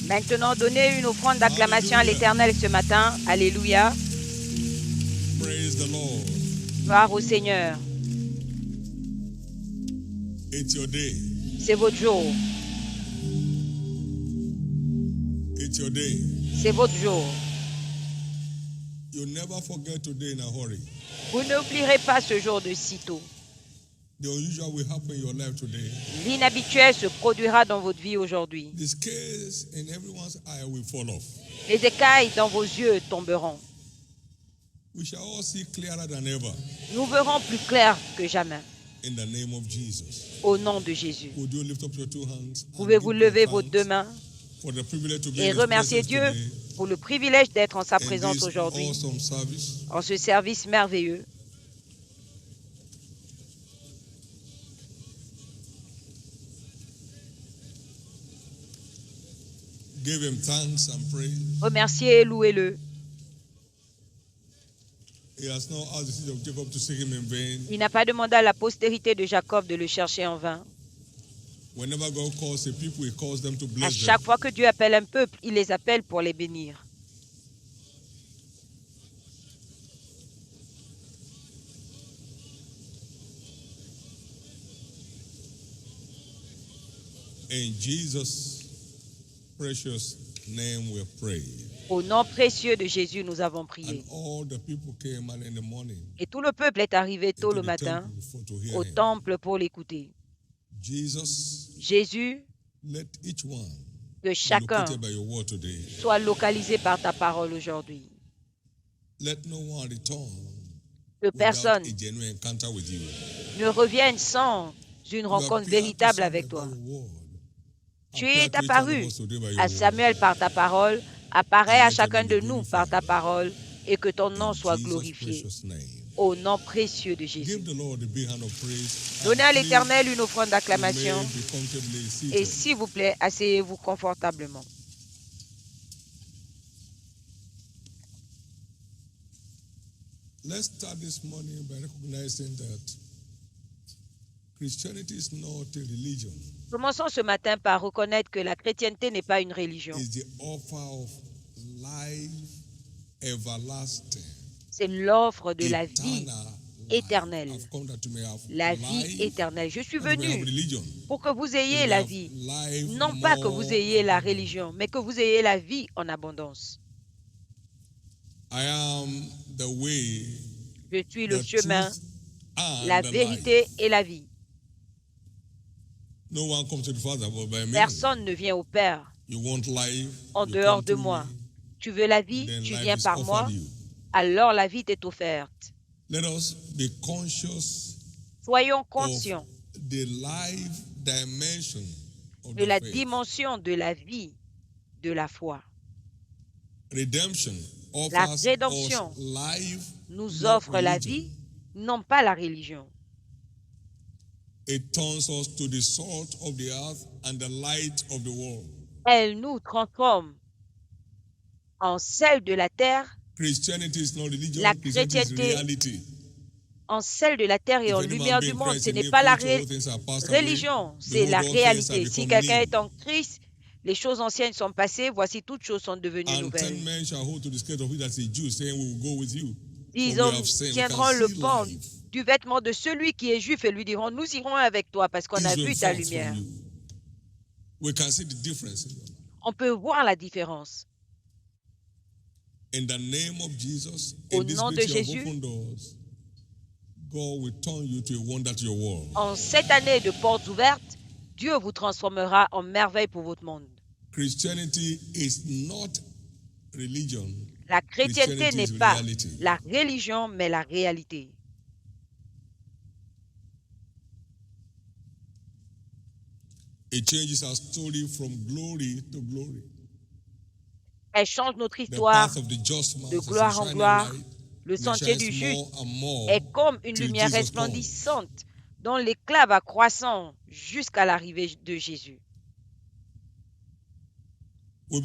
Maintenant, donnez une offrande d'acclamation à l'Éternel ce matin. Alléluia. Gloire au Seigneur. C'est votre jour. C'est votre jour. Vous n'oublierez pas ce jour de sitôt. L'inhabituel se produira dans votre vie aujourd'hui. Les écailles dans vos yeux tomberont. Nous verrons plus clair que jamais. Au nom de Jésus. Pouvez-vous lever vos deux mains et remercier Dieu pour le privilège d'être en sa présence aujourd'hui, en ce service merveilleux. Remerciez et louez-le. Il n'a pas demandé à la postérité de Jacob de le chercher en vain. À chaque fois que Dieu appelle un peuple, il les appelle pour les bénir. In Jesus' precious name we pray. Au nom précieux de Jésus, nous avons prié. Et tout le peuple est arrivé tôt le matin au temple pour l'écouter. Jésus, que chacun soit localisé par ta parole aujourd'hui. Que personne ne revienne sans une rencontre véritable avec toi. Tu es apparu à Samuel par ta parole, apparaît à chacun de nous par ta parole, et que ton nom soit glorifié. Au nom précieux de Jésus. Donnez à l'Éternel une offrande d'acclamation. Et s'il vous plaît, asseyez-vous confortablement. Let's start this morning by recognizing that Christianity is not a religion. Commençons ce matin par reconnaître que la chrétienté n'est pas une religion. C'est l'offre de la vie éternelle. La vie éternelle. Je suis venu pour que vous ayez la vie. Non pas que vous ayez la religion, mais que vous ayez la vie en abondance. Je suis le chemin, la vérité et la vie. Personne ne vient au Père en dehors de moi. Tu veux la vie, tu viens par moi, alors la vie t'est offerte. Soyons conscients de la dimension de la vie de la foi. La rédemption nous offre la vie, non pas la religion. Elle nous transforme en sel de la terre. La chrétienté en sel de la terre et en lumière du monde. Ce n'est pas la religion, c'est la réalité. Si quelqu'un est en Christ, les choses anciennes sont passées, voici toutes choses sont devenues nouvelles. 10 hommes tiendront le pan du vêtement de celui qui est juif et lui diront, nous irons avec toi parce qu'on a vu ta lumière. On peut voir la différence. Au nom de Jésus, en cette année de portes ouvertes, Dieu vous transformera en merveille pour votre monde. La chrétienté n'est pas la religion, mais la réalité. Elle change notre histoire de gloire en gloire. Le sentier du juste est comme une lumière resplendissante dont l'éclat va croissant jusqu'à l'arrivée de Jésus. Nous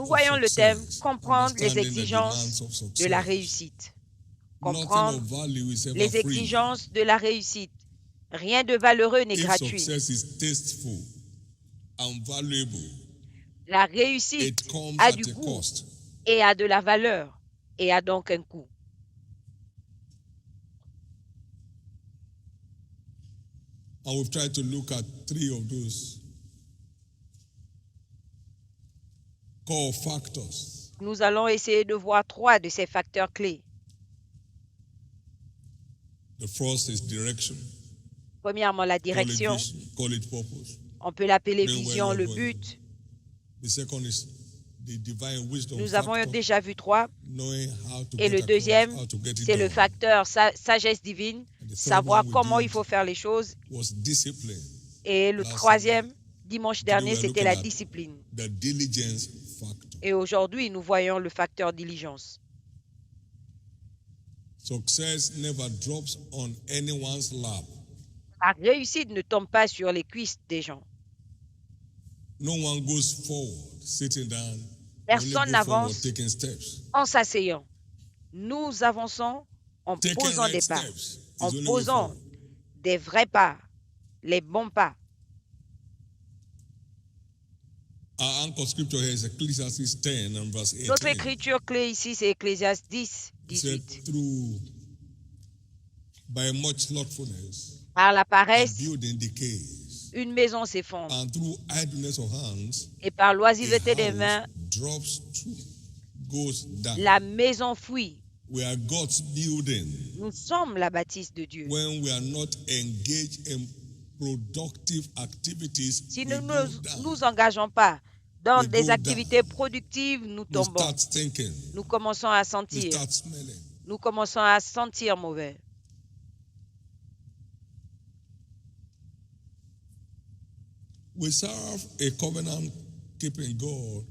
voyons le thème « Comprendre les exigences de la réussite ». Comprendre les exigences de la réussite. Rien de valeureux n'est If gratuit. success is tasteful and valuable, La réussite it comes a at du a goût cost. et a de la valeur et a donc un coût. And we've tried to look at 3 of those core factors. Nous allons essayer de voir 3 de ces facteurs clés. The first is direction. Premièrement, la direction. Call it purpose. On peut l'appeler Knowing vision, where le you're but. The second is the divine wisdom Nous avons factor, déjà vu 3. knowing how to Et get le across, deuxième, how to get it c'est le done. facteur sagesse divine, And the third savoir one we comment did il faut faire les choses. was discipline. Et le Last troisième, dimanche Today dernier, we are c'était looking la at discipline. The diligence factor. Et aujourd'hui, nous voyons le facteur diligence. Success never drops on anyone's lap. La réussite ne tombe pas sur les cuisses des gens. No one goes forward sitting down. Personne n'avance taking steps. en s'asseyant. Nous avançons en Taking posant right des pas, steps is en the only way posant forward. des vrais pas, les bons pas. Our anchor scripture here is Ecclesiastes 10 and verse 18. Notre écriture clé ici, c'est Ecclésiaste 10, It said, 18. by much slothfulness, Par la a paresse, building decays, une maison s'effondre. and through idleness of hands, Et par a l'oisiveté des house mains, drops to, goes down. la maison fuit. We are God's building Nous sommes la bâtisse de Dieu. when we are not engaged in productive activities. Si We nous go ne down. nous engageons pas dans We des go activités down. productives, nous We tombons. start thinking. Nous commençons à We sentir. start smelling. Nous commençons à sentir mauvais. We serve a covenant-keeping God,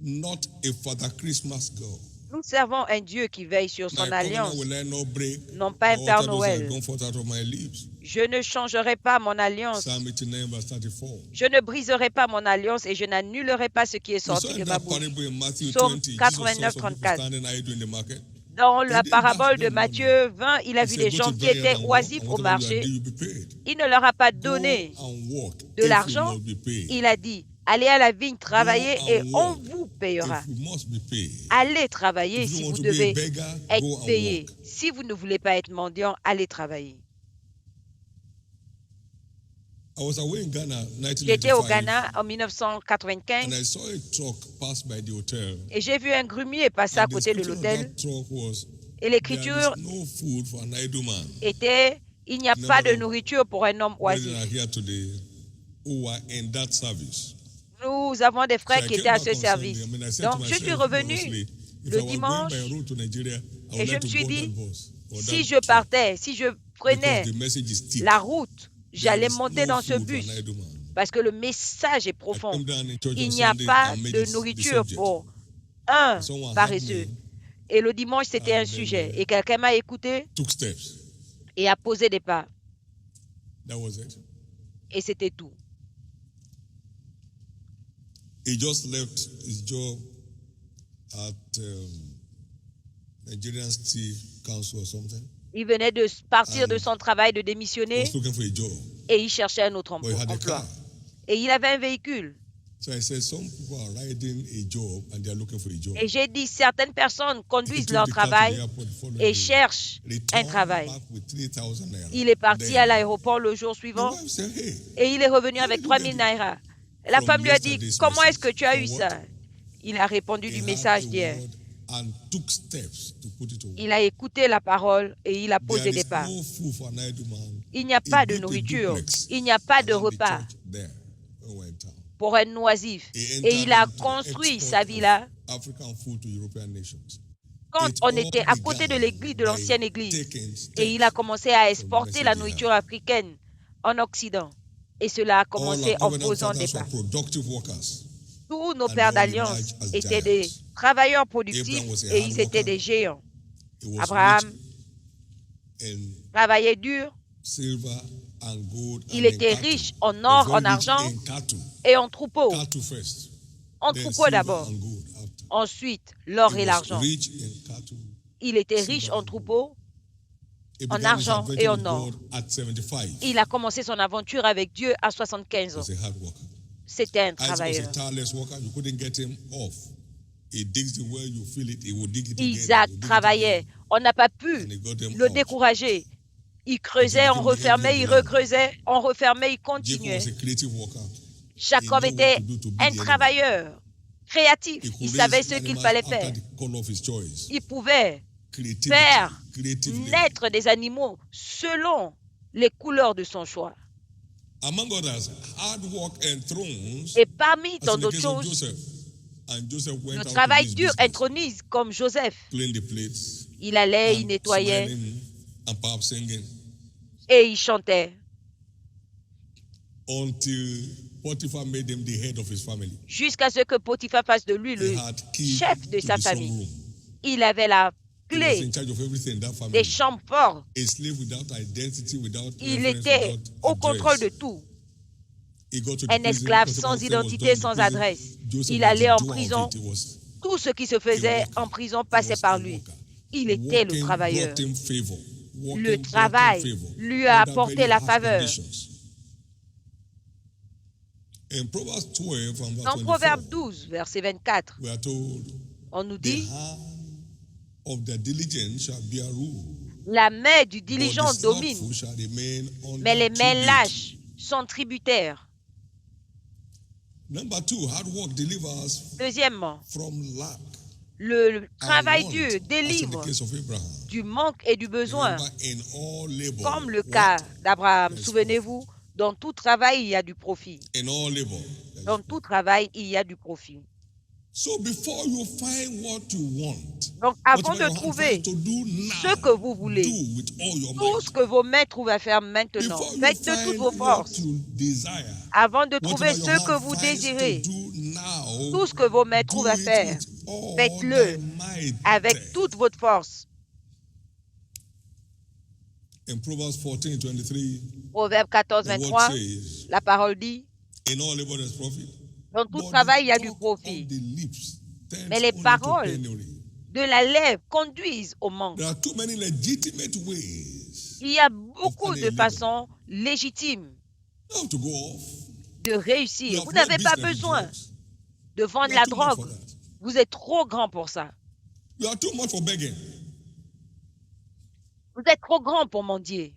not a Father Christmas God. Nous servons un Dieu qui veille sur son My covenant alliance, will I not break. non pas un All Père those that Noël. gone forth out of my lips. Je ne changerai pas mon alliance. Psalm 89 verse 34. Je ne briserai pas mon alliance et je n'annulerai pas ce qui est We saw sorti in de ma that bouche. parable in Matthew Psaume 20, Jesus 89, saw some people 34. standing idle in the market. Dans la He didn't parabole ask de them Matthieu 20, il a He vu said, des "Go gens to qui beg étaient and work, oisifs and au whatever you are marché. doing, you'll be paid. Il ne leur a pas Go donné and work de if l'argent. you must be paid. Il a dit, allez à la vigne travailler Go et and on work vous payera. if you must be paid. Allez travailler If you si want vous to be a devez beggar, go être and payé. work. Si vous ne voulez pas être mendiant, allez travailler. I was away in Ghana J'étais au 1995 Ghana en and 1995 I saw a truck pass by the hotel. et j'ai vu un grumier passer à And the côté de scripture of l'hôtel. that truck was, Et there l'écriture is no food for an idle man. était, il n'y a pas de nourriture pour un homme Brethren oisif. are here today who are in that service. Nous avons des So frères I qui came étaient à back ce on service. Sunday. I mean, I said to Donc, je suis myself, revenu honestly, if le I was going dimanche by road to Nigeria, I et would je like me to suis go on that dit, bus or si that je truck partais, si je because prenais the message is thick. la route, There j'allais is monter no dans ce food for bus an idle man. parce que le message est I profond. came down in church Il on n'y a Sunday pas and made de it the nourriture subject. pour un Someone had paresseux. me, Et le dimanche, c'était un and then sujet. Et quelqu'un m'a écouté took steps. et a posé des pas. That was it. Et c'était tout. He just left his job at Nigerian Steel Council or something. Il venait de partir de son travail, de démissionner, Was looking for a job, et il cherchait un autre but he had a emploi. car. Et il avait un véhicule. So I said, some people are riding a job and they are looking for a job. Et j'ai dit, certaines personnes He conduisent took leur the car to travail the airport the following et day. cherchent un Returned travail. back with 3,000 naira. Il est parti Then à l'aéroport le jour the suivant wife said, hey, et il est revenu how avec did you 3000 get it? naira. La From femme lui a dit, yesterday's comment est-ce que message. tu as eu From ça? what? Il a répondu He du had message a d'hier. word and took steps to put it to work. Il a écouté la parole et il a There posé des is pas. no food for an idle man. Il n'y a He pas de built a nourriture, duplex il n'y a pas de around the repas church there when we were in town. pour un oisif. He Et il a entered into construit export sa vie-là of African food to European nations. quand It on all était à côté de began l'église, de by l'ancienne église. taking steps Et il a commencé à from the exporter la message he nourriture had. africaine en Occident. Et cela a All commencé our en covenant posant des fathers pas. were productive workers. Tous nos And pères they all d'alliance emerged as étaient des giants. travailleurs Abraham productifs was a et hard ils étaient worker. des géants. He was Abraham rich in travaillait dur, silver and gold il and in était cattle. riche en He or, was en very rich argent in cattle. et en troupeaux. Cattle first, En then troupeaux silver d'abord, and gold after. ensuite l'or He et was l'argent. rich in cattle, Il était silver riche and en gold. troupeaux en argent et en or. Il a commencé son aventure avec Dieu à 75 ans. C'était un travailleur. Isaac travaillait. On n'a pas pu le décourager. Il creusait, on refermait, il recreusait, on refermait, il continuait. Jacob était un travailleur créatif. Il savait ce qu'il fallait faire. Il pouvait faire naître des animaux selon les couleurs de son choix. Et parmi tant d'autres choses, le travail dur intronise comme Joseph. Il allait, il nettoyait et il chantait. Jusqu'à ce que Potiphar fasse de lui le chef de sa famille. Il avait la clé des chambres fortes. Il était au contrôle de tout. Un esclave sans identité, sans adresse. Il allait en prison. Tout ce qui se faisait en prison passait par lui. Il était le travailleur. Le travail lui a apporté la faveur. Dans Proverbe 12, verset 24, on nous dit la main du diligent domine, mais les mains lâches sont tributaires. Deuxièmement, le travail dur délivre du manque et du besoin, comme le cas d'Abraham. Souvenez-vous, dans tout travail, il y a du profit. Dans tout travail, il y a du profit. Donc, avant de trouver ce que vous voulez, tout ce que vos mains trouvent à faire maintenant, faites de toutes vos forces. Avant de trouver ce que vous désirez, tout ce que vos mains trouvent à faire, faites-le avec toute votre force. Proverbe 14, 23, la parole dit, dans tout travail, il y a du profit. Mais les paroles de la lèvre conduisent au manque. Il y a beaucoup de façons légitimes de réussir. Vous n'avez pas besoin de vendre la drogue. Vous êtes trop grand pour ça. Vous êtes trop grand pour mendier.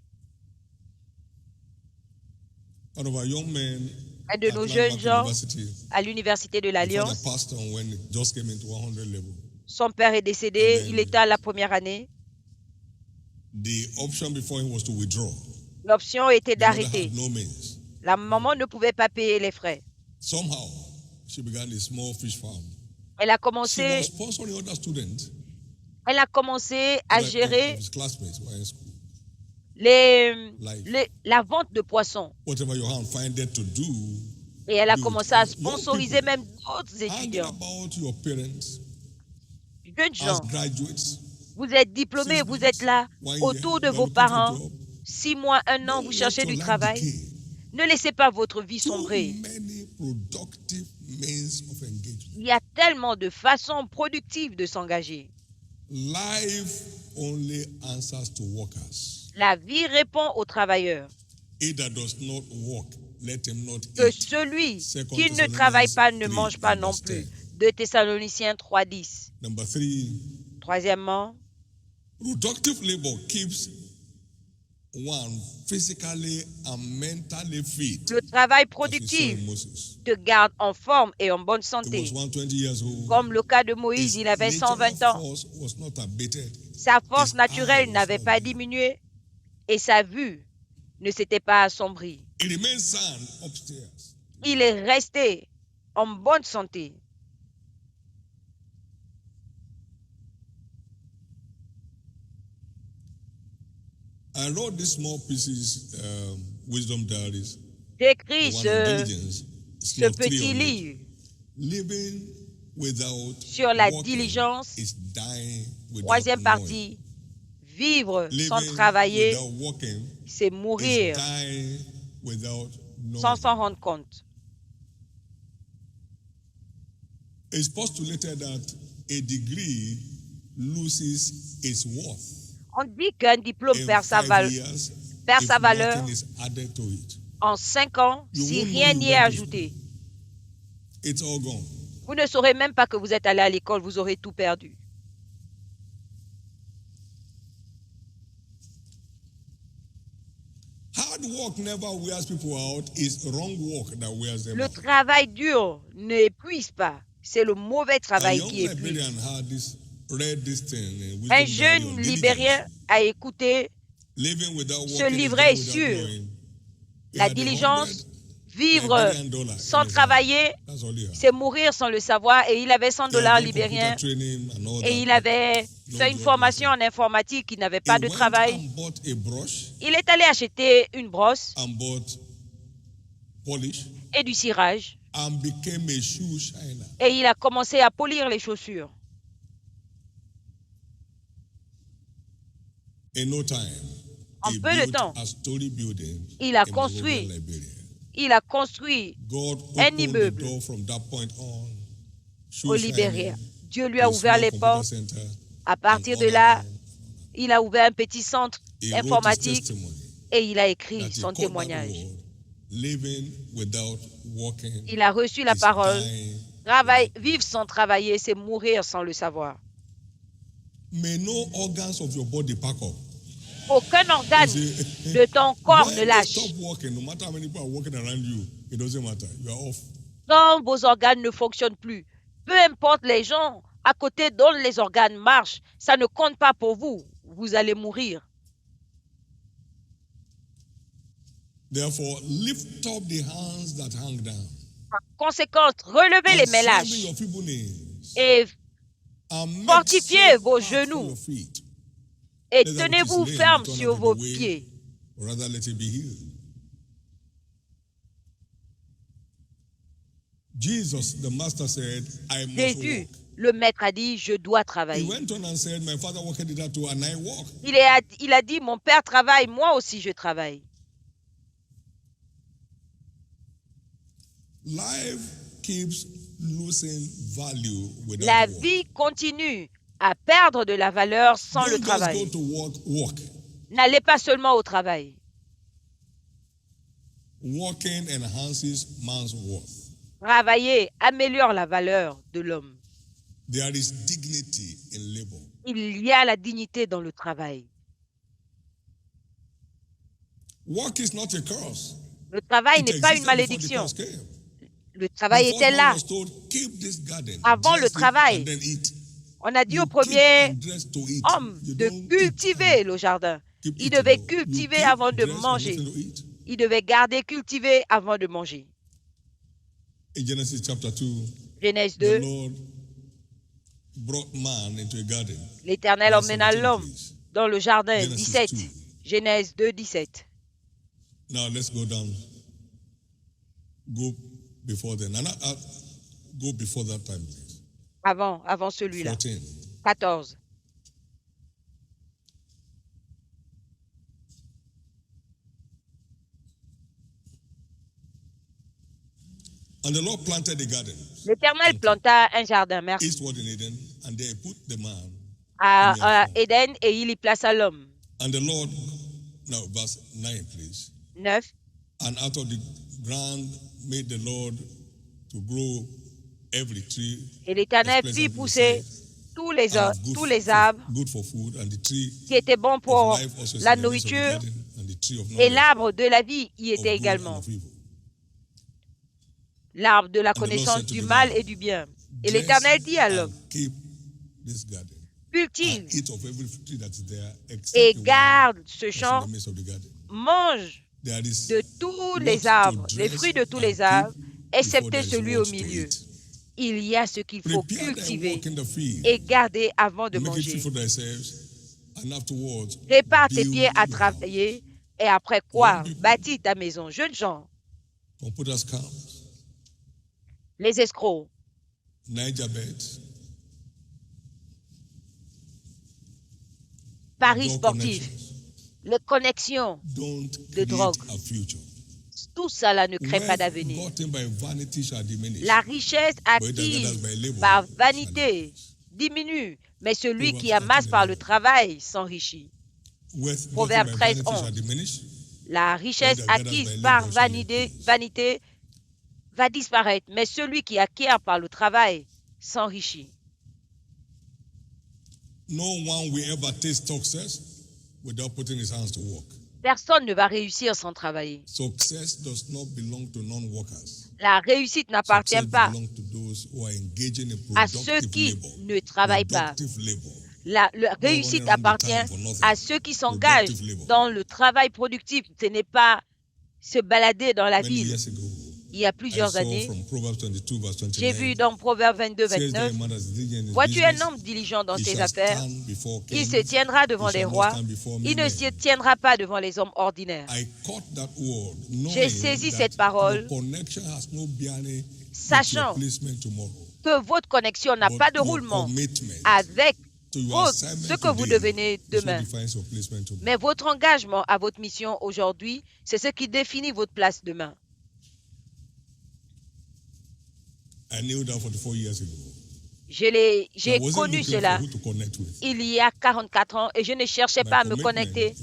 Un de nos jeunes gens à l'université de l'Alliance, son père est décédé, il était à la première année. L'option était d'arrêter. La maman ne pouvait pas payer les frais. Elle a commencé à gérer la vente de poissons. Et elle a commencé à sponsoriser même d'autres étudiants. Jeunes gens, vous êtes diplômés, vous êtes là, autour de vos parents, 6 mois, 1 an, vous cherchez du travail. Ne laissez pas votre vie sombrer. Il y a tellement de façons productives de s'engager. La vie répond aux travailleurs. Que celui qui ne travaille pas ne mange pas non plus. 2 Thessaloniciens 3:10. Troisièmement, le travail productif te garde en forme et en bonne santé. Comme le cas de Moïse, il avait 120 ans. Sa force naturelle n'avait pas diminué et sa vue ne s'était pas assombrie. Il est resté en bonne santé. J'écris ce petit livre sur la diligence. 3e partie, vivre sans travailler, c'est mourir sans s'en rendre compte. On dit qu'un diplôme perd sa valeur en 5 ans si rien n'y est ajouté. Vous ne saurez même pas que vous êtes allé à l'école, vous aurez tout perdu. Le travail dur n'épuise pas. C'est le mauvais travail qui épuise. Un jeune Libérien a écouté ce livret sur la diligence. Vivre sans travailler, c'est mourir sans le savoir. Et il avait $100 libériens et il avait fait une formation en informatique. Il n'avait pas de travail. Il est allé acheter une brosse et du cirage et il a commencé à polir les chaussures. En peu de temps, il a construit un immeuble au Libéria. Dieu lui a ouvert les portes. À partir de là, il a ouvert un petit centre informatique et il a écrit son témoignage. Il a reçu la parole. Vivre sans travailler, c'est mourir sans le savoir. Aucun organe de ton corps ne lâche. Quand vos organes ne fonctionnent plus, peu importe les gens à côté dont les organes marchent, ça ne compte pas pour vous. Vous allez mourir. Therefore, lift up the hands that hang down. Par conséquent, relevez les mains lâches et fortifiez vos genoux et tenez-vous ferme sur vos pieds. Jesus, the master said, I must Jésus, walk. le maître, a dit, je dois travailler. He went on and said, my father worked it out too, and I walk. Il a dit, mon père travaille, moi aussi je travaille. Life keeps losing value without La work. vie continue à perdre de la valeur sans le Don't just travail. go to work. N'allez pas seulement au travail. Working enhances man's worth. Travailler améliore la valeur de l'homme. There is dignity in labor. Il y a la dignité dans le travail. Work is not a curse. Le travail It n'est pas existed une before the malédiction. curse came. Le travail The était first là. man was told, keep this garden, Avant le dress it, travail, and then eat. On a dit You au keep premier and dress to eat. homme You de don't cultiver le jardin. keep Il eating, devait no. You cultiver keep, avant de dress, and manger. nothing to eat. Il devait garder, cultiver avant de manger. In Genesis chapter 2, Genèse the 2, Lord brought man into a garden. l'Éternel Verse emmena 17, l'homme please. dans le jardin. Genesis 17. 2. Genèse 2, 17. Now let's go down. Go before then. Go before that time, please. Avant celui-là. 14. 14. And the Lord planted a garden L'Éternel planta un jardin, merci, eastward in Eden, and there he put the man. à Éden et il y plaça l'homme. And the Lord, now verse 9, please. 9. And out of the ground made the Lord to grow every tree. Et l'Éternel as fit pleasant in pousser sight, tous les and good arbres good for food, and the tree qui étaient bons of pour life also is la in the midst of the nourriture, garden, and the tree of et knowledge l'arbre de la vie y of était good and également. of evil. L'arbre de la the Lord connaissance said to du the mal man, et du bien. Et Dress l'Éternel dit à and l'homme, keep this garden, cultive and eat of every tree that is there, et except the one garde ce that's in champ, the midst of the garden. mange There is de tous what les to arbres, les dress fruits de tous and les keep arbres, before excepté there is celui what au to milieu. eat. Il y a ce qu'il faut Prepare thy cultiver work in the field, et garder avant de make it manger. fit for thyself, and afterwards Prépare tes build pieds à your house. travailler et après quoi, Young people. bâtis ta maison. Jeunes gens, Computers camps, les escrocs, Niger beds, paris drug sportifs, connections. les connexions, Don't de create drogue. a future. Tout cela ne crée pas Wealth d'avenir. gotten by vanity shall diminish, La richesse but it that gathers acquise by labor par shall vanité increase. diminue, mais celui Proverbs qui amasse par le 13:11. travail s'enrichit. Proverbe 13, 11. La richesse acquise par vanité va disparaître, mais celui qui acquiert par le travail s'enrichit. Personne ne va réussir sans travailler. La réussite n'appartient pas à ceux qui ne travaillent pas. La réussite appartient à ceux qui s'engagent dans le travail productif. Ce n'est pas se balader dans la ville. Il y a plusieurs années, j'ai vu dans Proverbe 22, 29, « Vois-tu un homme diligent dans ses affaires? Il se tiendra devant les rois, il ne se tiendra pas devant les hommes ordinaires. » J'ai saisi cette parole, sachant que votre connexion n'a pas de roulement avec ce que vous devenez demain. Mais votre engagement à votre mission aujourd'hui, c'est ce qui définit votre place demain. J'ai connu cela il y a 44 ans et je ne cherchais pas à me connecter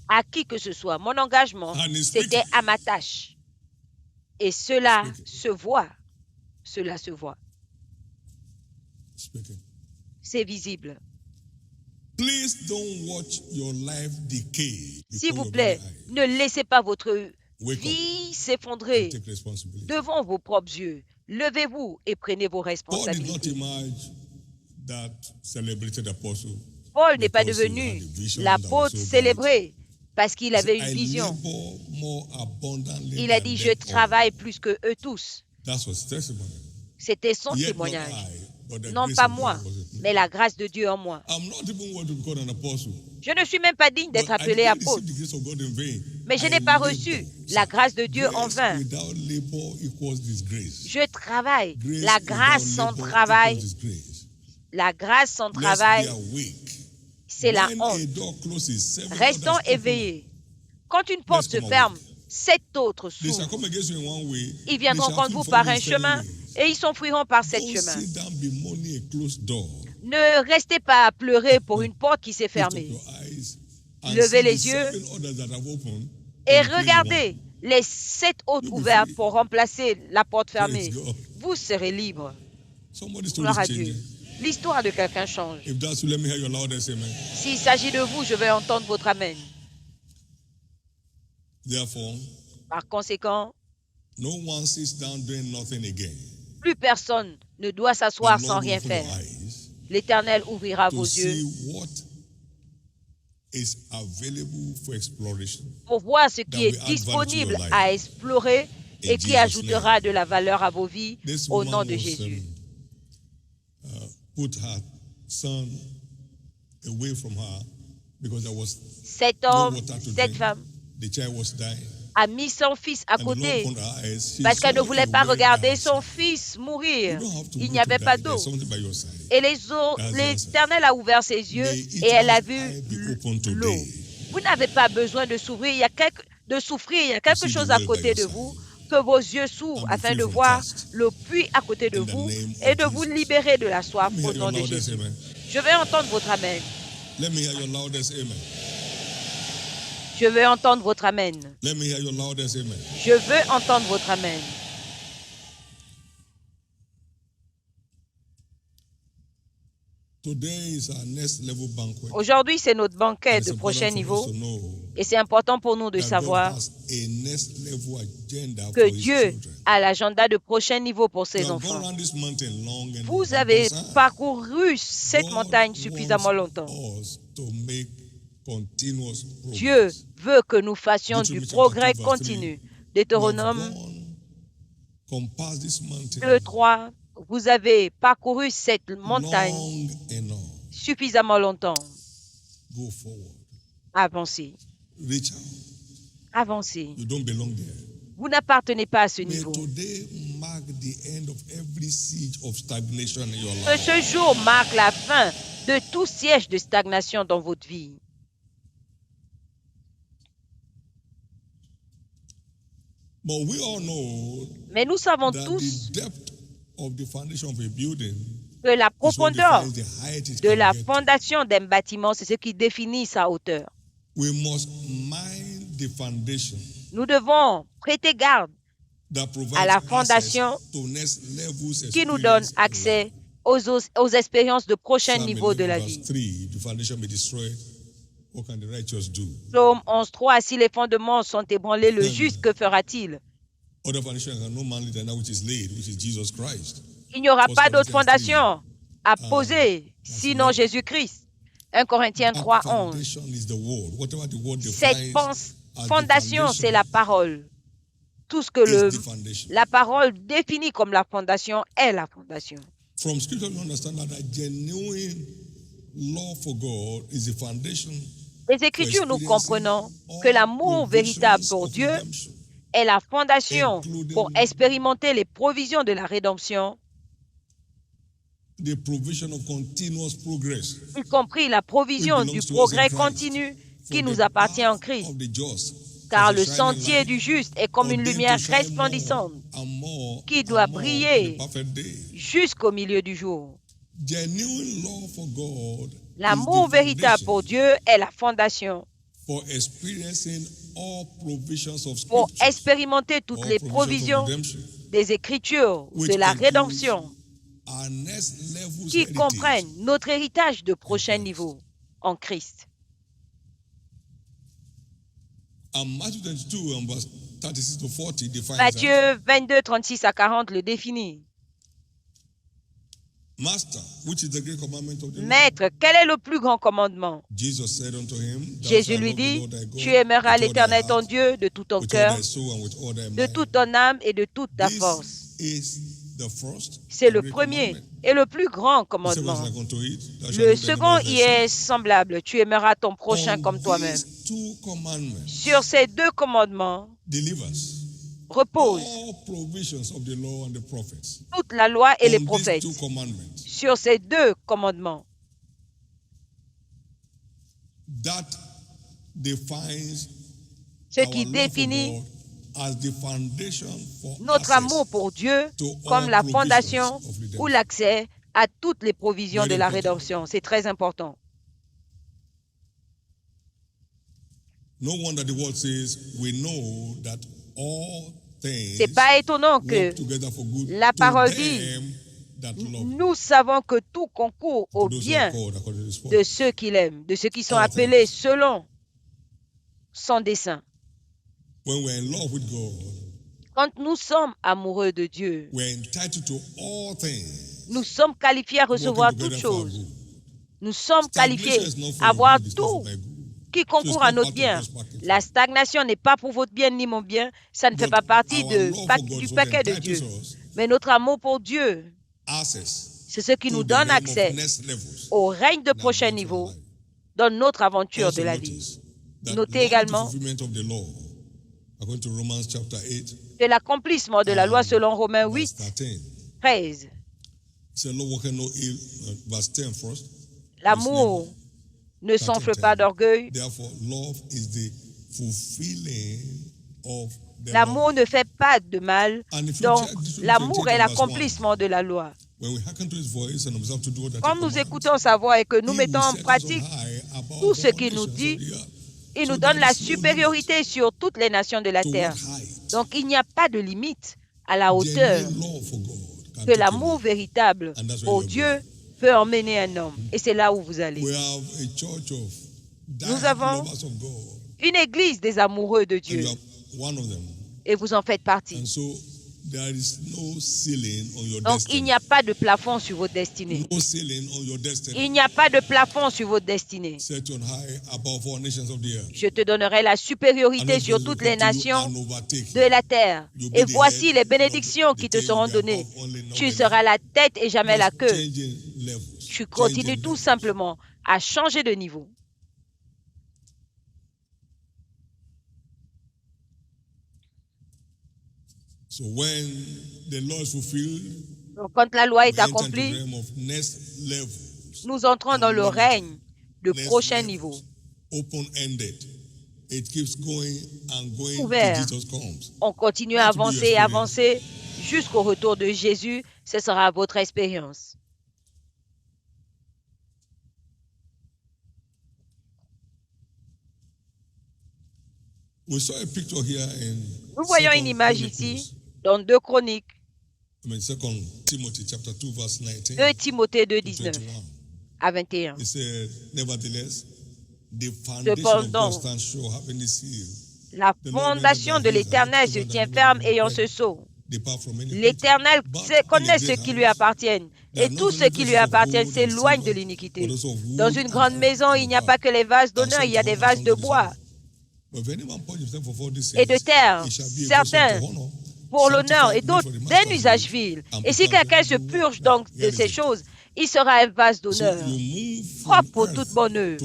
à qui que ce soit. Mon engagement, c'était à ma tâche. Et cela se voit. Cela se voit. C'est visible. S'il vous plaît, ne laissez pas votre vie s'effondrer devant vos propres yeux. Levez-vous et prenez vos responsabilités. Paul n'est pas devenu l'apôtre célébré parce qu'il avait une vision. Il a dit, je travaille plus que eux tous. C'était son témoignage. Non pas moi, mais la grâce de Dieu en moi. Je ne suis même pas digne d'être appelé apôtre. Mais je n'ai pas reçu la grâce de Dieu en vain. Je travaille. La grâce sans travail, c'est la honte. Restons éveillés. Quand une porte se ferme, 7 autres s'ouvrent. Ils viendront contre vous par un chemin et ils s'enfuiront par 7 chemins. Ne restez pas à pleurer pour une porte qui s'est fermée. Levez les yeux et regardez les 7 autres ouvertes pour remplacer la porte fermée. Vous serez libre. Gloire à Dieu. L'histoire de quelqu'un change. S'il s'agit de vous, je vais entendre votre amen. Par conséquent, plus personne ne doit s'asseoir sans rien faire. L'Éternel ouvrira vos yeux pour voir ce qui est disponible à explorer et qui ajoutera de la valeur à vos vies au nom de Jésus. Cet homme, cette femme a mis son fils à côté parce qu'elle ne voulait pas regarder son fils mourir. Il n'y avait pas d'eau. Et l'Éternel a ouvert ses yeux et elle a vu l'eau. Vous n'avez pas besoin de souffrir. Il y a quelque chose à côté de vous, que vos yeux s'ouvrent afin de voir le puits à côté de vous et de vous libérer de la soif au nom de Jésus. Je vais entendre votre amen. Je veux entendre votre amen. Je veux entendre votre amen. Aujourd'hui, c'est notre banquet de prochain niveau. Et c'est important pour nous de savoir que Dieu a l'agenda de prochain niveau pour ses enfants. Vous avez parcouru cette montagne suffisamment longtemps. Dieu veut que nous fassions du progrès continu. Deutéronome 2:3, vous avez parcouru cette montagne suffisamment longtemps. Avancez. Avancez. Vous n'appartenez pas à ce niveau. Ce jour marque la fin de tout siège de stagnation dans votre vie. Mais nous savons tous que la It's what profondeur defines the height it de can la get to. fondation d'un bâtiment, c'est ce qui définit sa hauteur. We must mind the foundation Nous devons prêter garde that à provides la access fondation to next levels qui nous donne experience in accès life. aux expériences de prochain Psalm niveau de 11 la verse vie. 3, the foundation be destroyed, what can the righteous do? Psaume 11.3, si les fondements sont ébranlés, le juste, que fera-t-il? Other foundation can no man lay than that which is laid, which is Jesus Christ. Il n'y aura 1 pas d'autre Corinthians 3. fondation à poser sinon never. Jésus-Christ. 1 Corinthiens That 3.11. foundation is the word. Whatever the word Cette defines as the fondation, c'est la parole. Tout ce que is the foundation. la parole définit comme la fondation est la fondation. From scripture, we understand that a genuine love for God is the foundation. Les Écritures, nous comprenons que l'amour véritable pour Dieu est la fondation pour expérimenter les provisions de la rédemption, The provision of continuous progress, y compris la provision du progrès continu qui nous appartient en Christ. Car le sentier du juste est comme une lumière resplendissante qui doit briller jusqu'au milieu du jour. L'amour véritable pour Dieu est la fondation pour expérimenter toutes les provisions des Écritures de la rédemption qui comprennent notre héritage de prochain niveau en Christ. Matthieu 22, 36 à 40 le définit. Maître, quel est le plus grand commandement? Jésus lui dit, tu aimeras l'Éternel ton Dieu de tout ton cœur, de toute ton âme et de toute ta force. C'est le premier et le plus grand commandement. Le second y est semblable. Tu aimeras ton prochain comme toi-même. Sur ces deux commandements repose toute la loi et les prophètes. Sur ces deux commandements. Ce qui définit notre amour pour Dieu comme la fondation ou l'accès à toutes les provisions de la rédemption. C'est très important. C'est pas étonnant que la parole dit, nous savons que tout concourt au bien de ceux qui l'aiment, de ceux qui sont appelés selon son dessein. Quand nous sommes amoureux de Dieu, nous sommes qualifiés à recevoir toutes choses. Nous sommes qualifiés à avoir tout qui concourt à notre bien. La stagnation n'est pas pour votre bien ni mon bien. Ça ne fait pas partie du paquet de Dieu. Mais notre amour pour Dieu, c'est ce qui nous donne accès au règne de prochain niveau dans notre aventure de la vie. Notez également que l'accomplissement de la loi selon Romains 8, 13. L'amour ne s'enfle pas d'orgueil. L'amour ne fait pas de mal. Donc, l'amour est l'accomplissement de la loi. Quand nous écoutons sa voix et que nous mettons en pratique tout ce qu'il nous dit, il nous donne la supériorité sur toutes les nations de la terre. Donc, il n'y a pas de limite à la hauteur que l'amour véritable pour Dieu peut emmener un homme. Et c'est là où vous allez. Nous avons une église des amoureux de Dieu. Et vous en faites partie. Donc, il n'y a pas de plafond sur votre destinée. Il n'y a pas de plafond sur votre destinée. Je te donnerai la supériorité sur toutes les nations de la terre. Et voici les bénédictions qui te seront données. Tu seras la tête et jamais la queue. Tu continues tout simplement à changer de niveau. Donc, quand la loi est accomplie, nous entrons dans le règne de prochain niveau. Ouvert. On continue à avancer et avancer jusqu'au retour de Jésus. Ce sera votre expérience. We saw a picture here in Nous voyons une image ici dans 2 Chroniques, 2 Timothy chapter 2 verse 19. 2 Timothée 2, 19 à 21. It said, nevertheless, the foundation of God stands sure, having this seal. La fondation de l'Éternel se tient ferme ayant ce sceau. L'Éternel connaît ceux qui lui appartiennent, et tous ceux qui lui appartiennent s'éloignent de l'iniquité. Dans une grande maison, il n'y a pas que les vases d'honneur, il y a des vases de bois et de terre, certains pour l'honneur et d'autres d'un usage vil. Et si quelqu'un se purge donc de ces choses, il sera un vase d'honneur, propre pour toute bonne œuvre.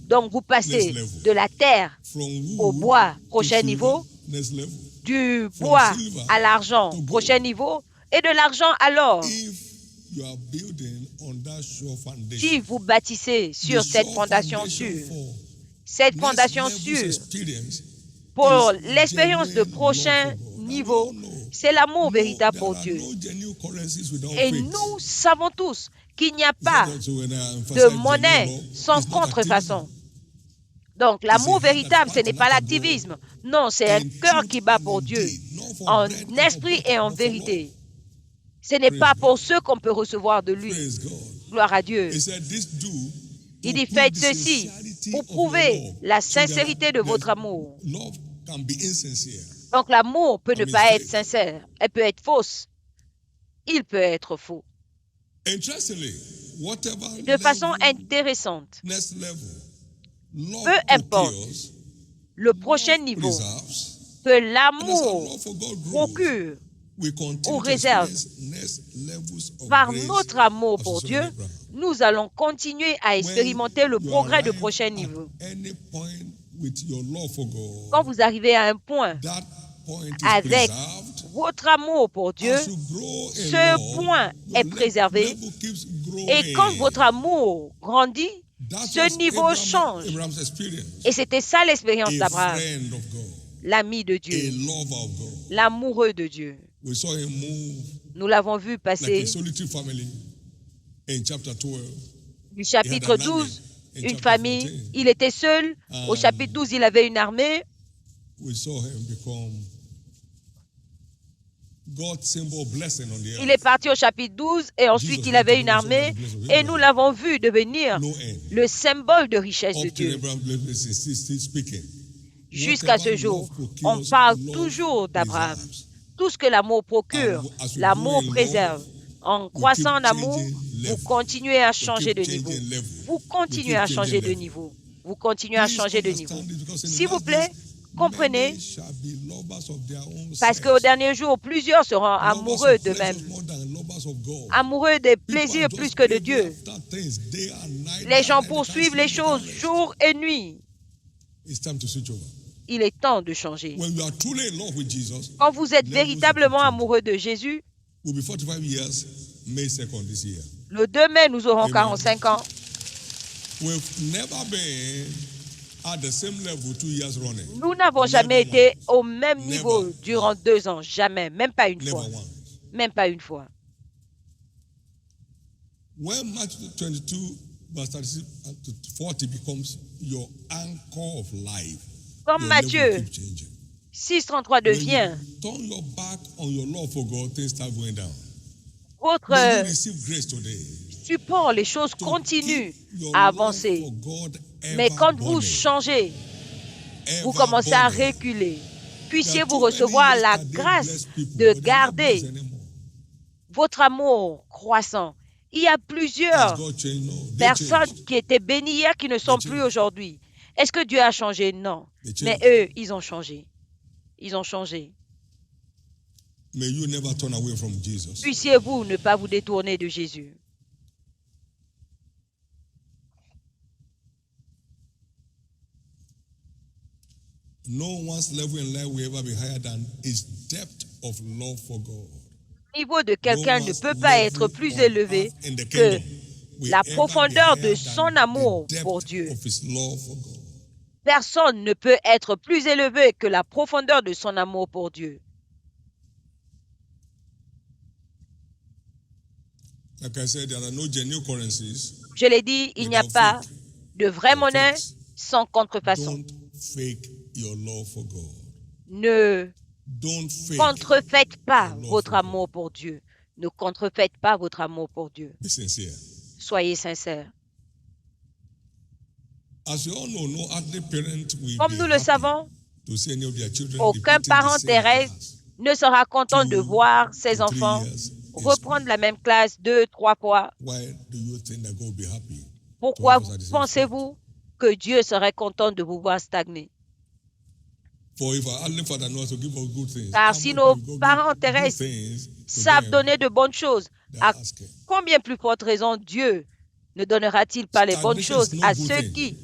Donc vous passez de la terre au bois, prochain niveau, du bois à l'argent, prochain niveau, et de l'argent à l'or. Si vous bâtissez sur cette fondation sûre, pour l'expérience de prochain niveau, c'est l'amour véritable pour Dieu. Et nous savons tous qu'il n'y a pas de monnaie sans contrefaçon. Donc, l'amour véritable, ce n'est pas l'activisme. Non, c'est un cœur qui bat pour Dieu, en esprit et en vérité. Ce n'est pas pour ceux qu'on peut recevoir de lui. Gloire à Dieu. Il dit, faites ceci pour prouver la sincérité de votre amour. Donc, l'amour peut ne pas être sincère. Elle peut être fausse. Il peut être faux. De façon intéressante, peu importe le prochain niveau que l'amour procure ou réserve, par notre amour pour Dieu, nous allons continuer à expérimenter le progrès de prochain niveau. Quand vous arrivez à un point avec votre amour pour Dieu, ce point est préservé. Et quand votre amour grandit, ce niveau change. Et c'était ça l'expérience d'Abraham, l'ami de Dieu, l'amoureux de Dieu. Nous l'avons vu passer du chapitre 12, une famille, il était seul. Au chapitre 12, il avait une armée. Il est parti au chapitre 12 et ensuite il avait une armée et nous l'avons vu devenir le symbole de richesse de Dieu. Jusqu'à ce jour, on parle toujours d'Abraham. Tout ce que l'amour procure, l'amour préserve. En croissant en amour, vous continuez à changer de niveau. Vous continuez à changer de niveau. Vous continuez à changer de niveau. S'il vous plaît, comprenez, parce qu'au dernier jour, plusieurs seront amoureux d'eux-mêmes, amoureux des plaisirs plus que de Dieu. Les gens poursuivent les choses jour et nuit. Il est temps de changer. Quand vous êtes véritablement amoureux de Jésus, le 2 mai, nous aurons 45 ans. Nous n'avons jamais été au même niveau durant 2 ans. Jamais. Même pas une fois. Même pas une fois. When Matthew 22, verse 36 to 40 becomes your anchor of life, comme Matthieu 6,33 devient votre support, les choses continuent à avancer. Mais quand vous changez, vous commencez à reculer. Puissiez-vous recevoir la grâce de garder votre amour croissant. Il y a plusieurs personnes qui étaient bénies hier qui ne sont plus aujourd'hui. Est-ce que Dieu a changé? Non. Mais eux, ils ont changé. Ils ont changé. Puissiez-vous ne pas vous détourner de Jésus. Le niveau de quelqu'un ne peut pas être plus élevé que la profondeur de son amour pour Dieu. Personne ne peut être plus élevé que la profondeur de son amour pour Dieu. Je l'ai dit, il n'y a pas de vraie monnaie sans contrefaçon. your love for God. Ne Don't fake contrefaites pas your love votre for God. amour pour Dieu. Ne contrefaites pas votre amour pour Dieu. Be sincere. Soyez sincères. As you all know, no earthly parent will Comme be nous le happy savons, to see any of their children aucun repeating the parent same terrestre class ne sera content de 2 voir ses to 3 enfants years in reprendre school. la même classe 2, 3 fois. Why do you think that God will be happy to Pourquoi have us at the same spot? pensez-vous que Dieu serait content de vous voir stagner? For if our earthly father knows to give us good things, Car how si much nos will God parents give good terrestres things to savent them donner de bonnes choses, that à ask Him? combien plus forte raison Dieu ne donnera-t-il pas les bonnes Stagnation is choses no à good ceux thing. qui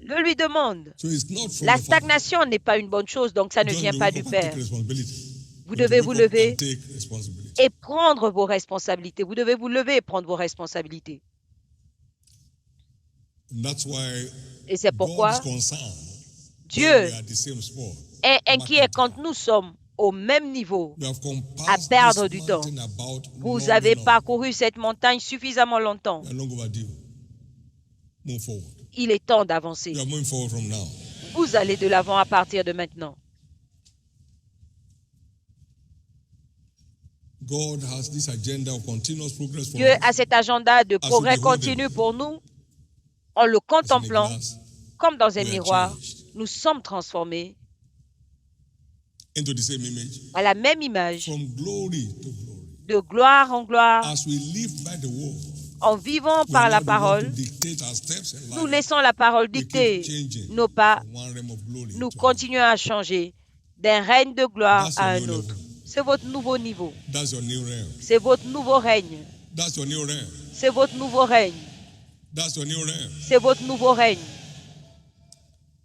le lui demandent? So it's not from La the father. stagnation n'est pas une bonne chose, donc ça ne Just vient to pas wake du up and take Père. responsibility. Vous You have to devez wake vous up lever and take responsibility. et prendre vos responsabilités. Vous devez vous lever et prendre vos responsabilités. And that's why Et c'est God is pourquoi concerned when Dieu we are at the same spot. est inquiet Marking quand time. nous sommes au même niveau You have à compassed perdre this du temps. mountain about Vous long avez enough. parcouru cette montagne suffisamment longtemps. You are long overdue. Move forward. Il est temps d'avancer. You are moving forward from now. Vous allez de l'avant à partir de maintenant. God has this agenda of continuous progress for Dieu us. a cet agenda de As progrès we behold continu him, pour nous. En le as in a contemplant, glass, comme dans un we are miroir, changed nous sommes transformés into the same image, à la même image, from glory to glory. de gloire en gloire, As we live by the word, en vivant we par allow la the word to parole. dictate our steps in Nous life. laissons la parole We keep dicter changing nos pas. from one realm of glory Nous to another. continuons à changer d'un règne de gloire That's à your un new autre. level. C'est votre nouveau niveau. That's your new realm. C'est votre nouveau règne. That's your new realm. C'est votre nouveau règne. That's your new realm. C'est votre nouveau règne.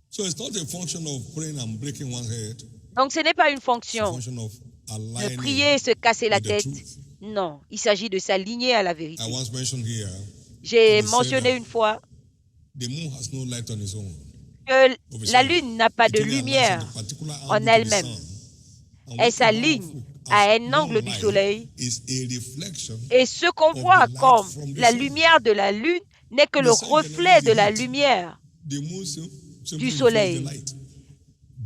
So it's not a function of praying and breaking one's head. Donc ce n'est pas une It's a fonction function of de aligning prier et se casser la with the tête. truth. Non, il s'agit de s'aligner à la vérité. I once mentioned here, J'ai it is said mentionné that une fois the moon has no light on its own. que of its la own. lune n'a pas It de only aligns lumière at the particular en angle to the elle-même. sun. And Elle what s'aligne comes out à as un angle du moonlight soleil. is a reflection Et ce qu'on of voit the light comme from the la sun. lumière de la lune n'est que The le sun reflet generates de the la heat. lumière The moon simply du reflects soleil. the light.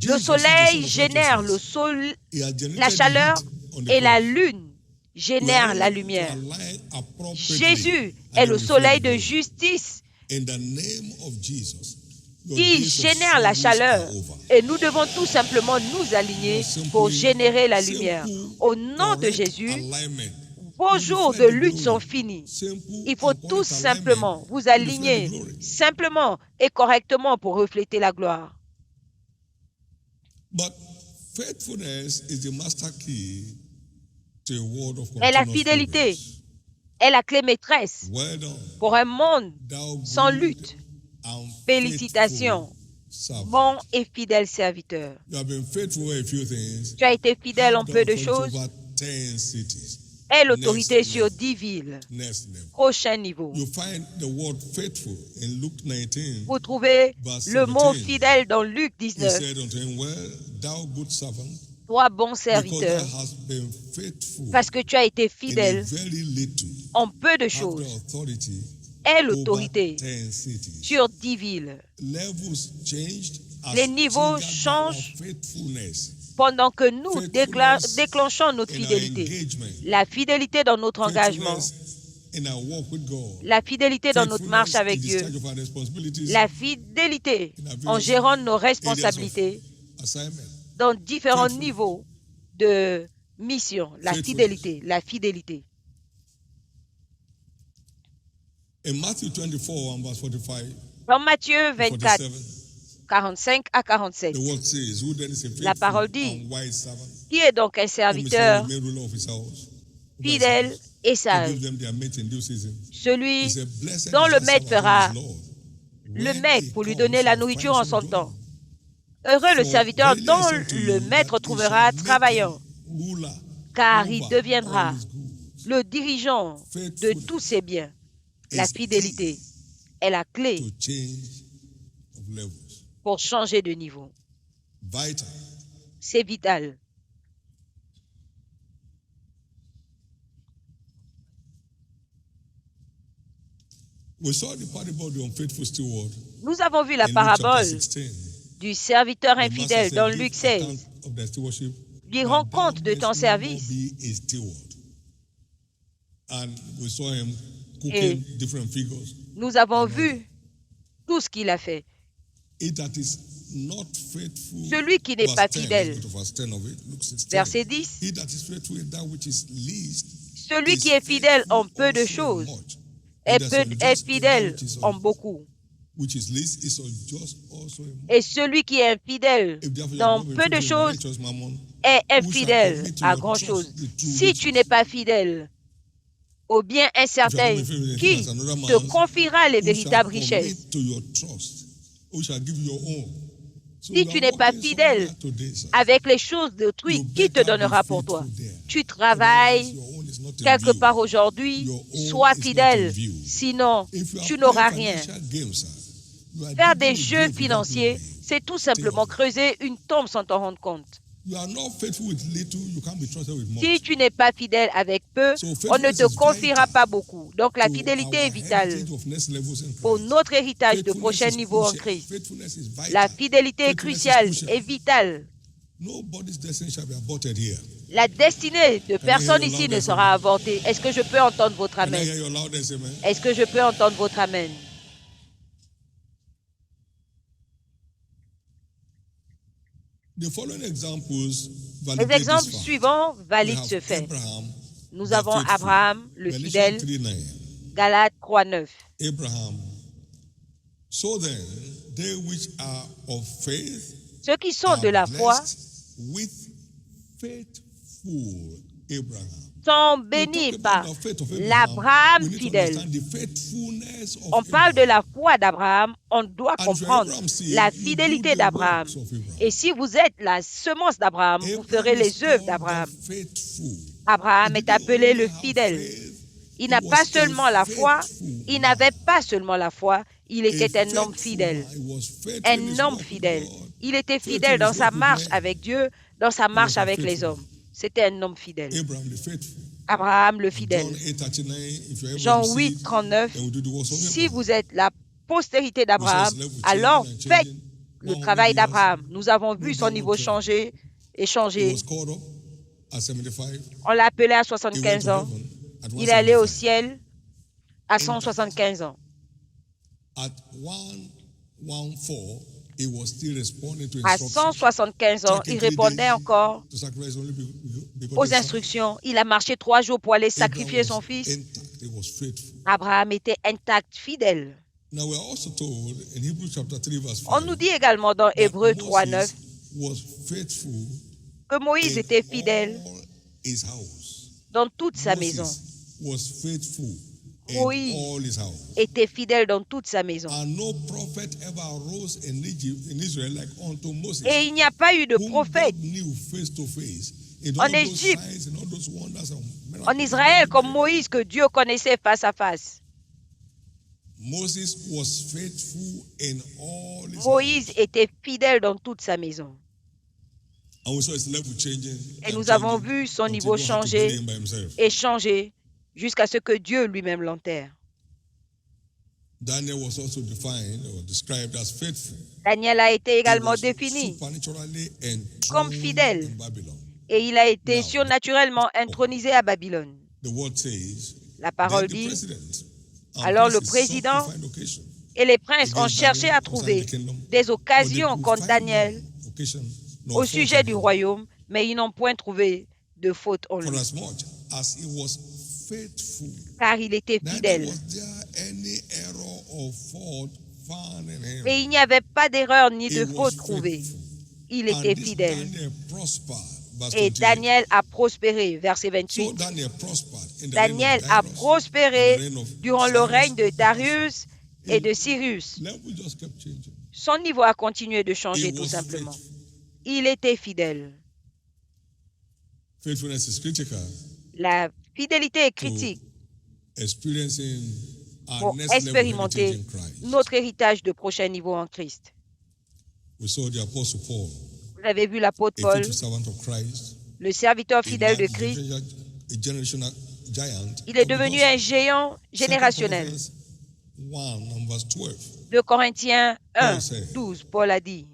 Le Jesus is the soleil son of génère righteousness. He has generated la the chaleur heat on the et la cross. lune We génère are la only to lumière. align appropriately Jésus and est then le reflect soleil the de glory. justice In the name of Jesus, your qui days of génère la sorrows chaleur. are over. Et nous devons tout simplement nous aligner pour générer la lumière. Au nom de Correct Jésus, alignment. vos You jours reflect de the lutte sont glory. finis. Simple Il faut and tout correct simplement alignment vous to reflect the aligner glory. simplement et correctement pour refléter la gloire. But faithfulness is the master key to a world of Et la continuous fidélité progress. est la clé maîtresse Well done, pour un monde thou sans good lutte. and Félicitations, faithful servant. bon et fidèle serviteur. You have been faithful in a few things. Tu as été fidèle en Have peu done de authority choses. over 10 cities. Aie l'autorité Next sur level. 10 villes. Next level. Prochain niveau. You find the word faithful in Luke 19. Vous trouvez Verse le mot 17. fidèle dans Luc He 19. said unto him, well, thou good servant, Toi, bon because serviteur, thou hast been faithful parce que tu as été in a fidèle very little, en peu de have the choses, authority aie over l'autorité 10 cities. sur 10 villes. Levels changed as Les niveaux triggered by changent our faithfulness pendant que nous Faithfulness déclenchons notre in our fidélité. engagement. La fidélité dans notre engagement, Faithfulness in our walk with God. la fidélité dans notre marche Faithfulness avec in Dieu, discharge of our responsibilities, la fidélité in our en various gérant nos areas of responsabilités assignment. dans différents Faithful. niveaux de mission. La Faithfulness. fidélité, la fidélité. In Matthew 24 and verse 45, Dans Matthieu 24, 47, 45 à 47, the word says, who then is a La faithful parole dit, and wise servant, qui est donc un whom his serviteur Lord will make ruler of his house, over his fidèle house, et to sage, give them their meat in due season. celui He said, blessed dont is le that maître servant fera whom his Lord, le when maître he pour lui comes, donner la shall nourriture find en son so temps. doing. Heureux le For serviteur verily I dont say unto le you, maître that he trouvera shall make travaillant, him ruler car il over deviendra all his goods. le dirigeant de tous ses biens. La fidélité est la clé To change of levels. pour changer de niveau. Vital. C'est vital. We saw the parable of the unfaithful steward Nous avons vu la in Luke chapter parabole 16. du serviteur infidèle dans Luc 16, lui rends compte de ton service. Et nous avons vu tout ce qu'il a fait. Celui qui n'est pas fidèle, verset 10, celui qui est fidèle en peu de choses est fidèle en beaucoup. Et celui qui est infidèle dans peu de choses est infidèle à grand chose. Si tu n'es pas fidèle au bien incertain, qui te confiera les véritables richesses? Si tu n'es pas fidèle avec les choses d'autrui, qui te donnera pour toi? Tu travailles quelque part aujourd'hui, sois fidèle, sinon tu n'auras rien. Faire des jeux financiers, c'est tout simplement creuser une tombe sans t'en rendre compte. Si tu n'es pas fidèle avec peu, on ne te confiera pas beaucoup. Donc la fidélité est vitale pour notre héritage de prochain niveau en Christ. La fidélité est cruciale et vitale. La destinée de personne ici ne sera avortée. Est-ce que je peux entendre votre amen? Est-ce que je peux entendre votre amen? Les exemples suivants valident ce fait. Nous avons Abraham, le fidèle, Galates 3:9. Ceux qui sont de la foi sont bénis par l'Abraham fidèle. On parle de la foi d'Abraham, on doit comprendre la fidélité d'Abraham. Et si vous êtes la semence d'Abraham, vous ferez les œuvres d'Abraham. Abraham est appelé le fidèle. Il n'a pas seulement la foi, il n'avait pas seulement la foi, il était un homme fidèle. Un homme fidèle. Il était fidèle dans sa marche avec Dieu, dans sa marche avec les hommes. C'était un homme fidèle. Abraham le fidèle. Jean 8:39. Si vous êtes la postérité d'Abraham, alors faites le travail d'Abraham. Nous avons vu son niveau changer et changer. On l'a appelé à 75 ans. Il est allé au ciel à 175 ans. À 175 ans, il répondait encore aux instructions. Il a marché 3 jours pour aller sacrifier son fils. Abraham était intact, fidèle. On nous dit également dans Hébreux 3:9 que Moïse était fidèle dans toute sa maison. Moïse était fidèle dans toute sa maison. Et il n'y a pas eu de prophète en Égypte, en Israël, comme Moïse, que Dieu connaissait face à face. Moïse était fidèle dans toute sa maison. Et nous avons vu son niveau changer et changer jusqu'à ce que Dieu lui-même l'enterre. Daniel a été également défini comme fidèle et il a été surnaturellement intronisé à Babylone. La parole dit, alors le président et les princes ont cherché à trouver des occasions contre Daniel au sujet du royaume, mais ils n'ont point trouvé de faute en lui. Car il était fidèle. Et il n'y avait pas d'erreur ni de faute trouvée. Il était fidèle. Et Daniel a prospéré, verset 28. Daniel a prospéré durant le règne de Darius et de Cyrus. Son niveau a continué de changer tout simplement. Il était fidèle. La fidélité est critique pour expérimenter notre héritage de prochain niveau en Christ. Vous avez vu l'apôtre Paul, le serviteur fidèle de Christ. Il est devenu un géant générationnel. 2 Corinthiens 1:12, Paul a dit,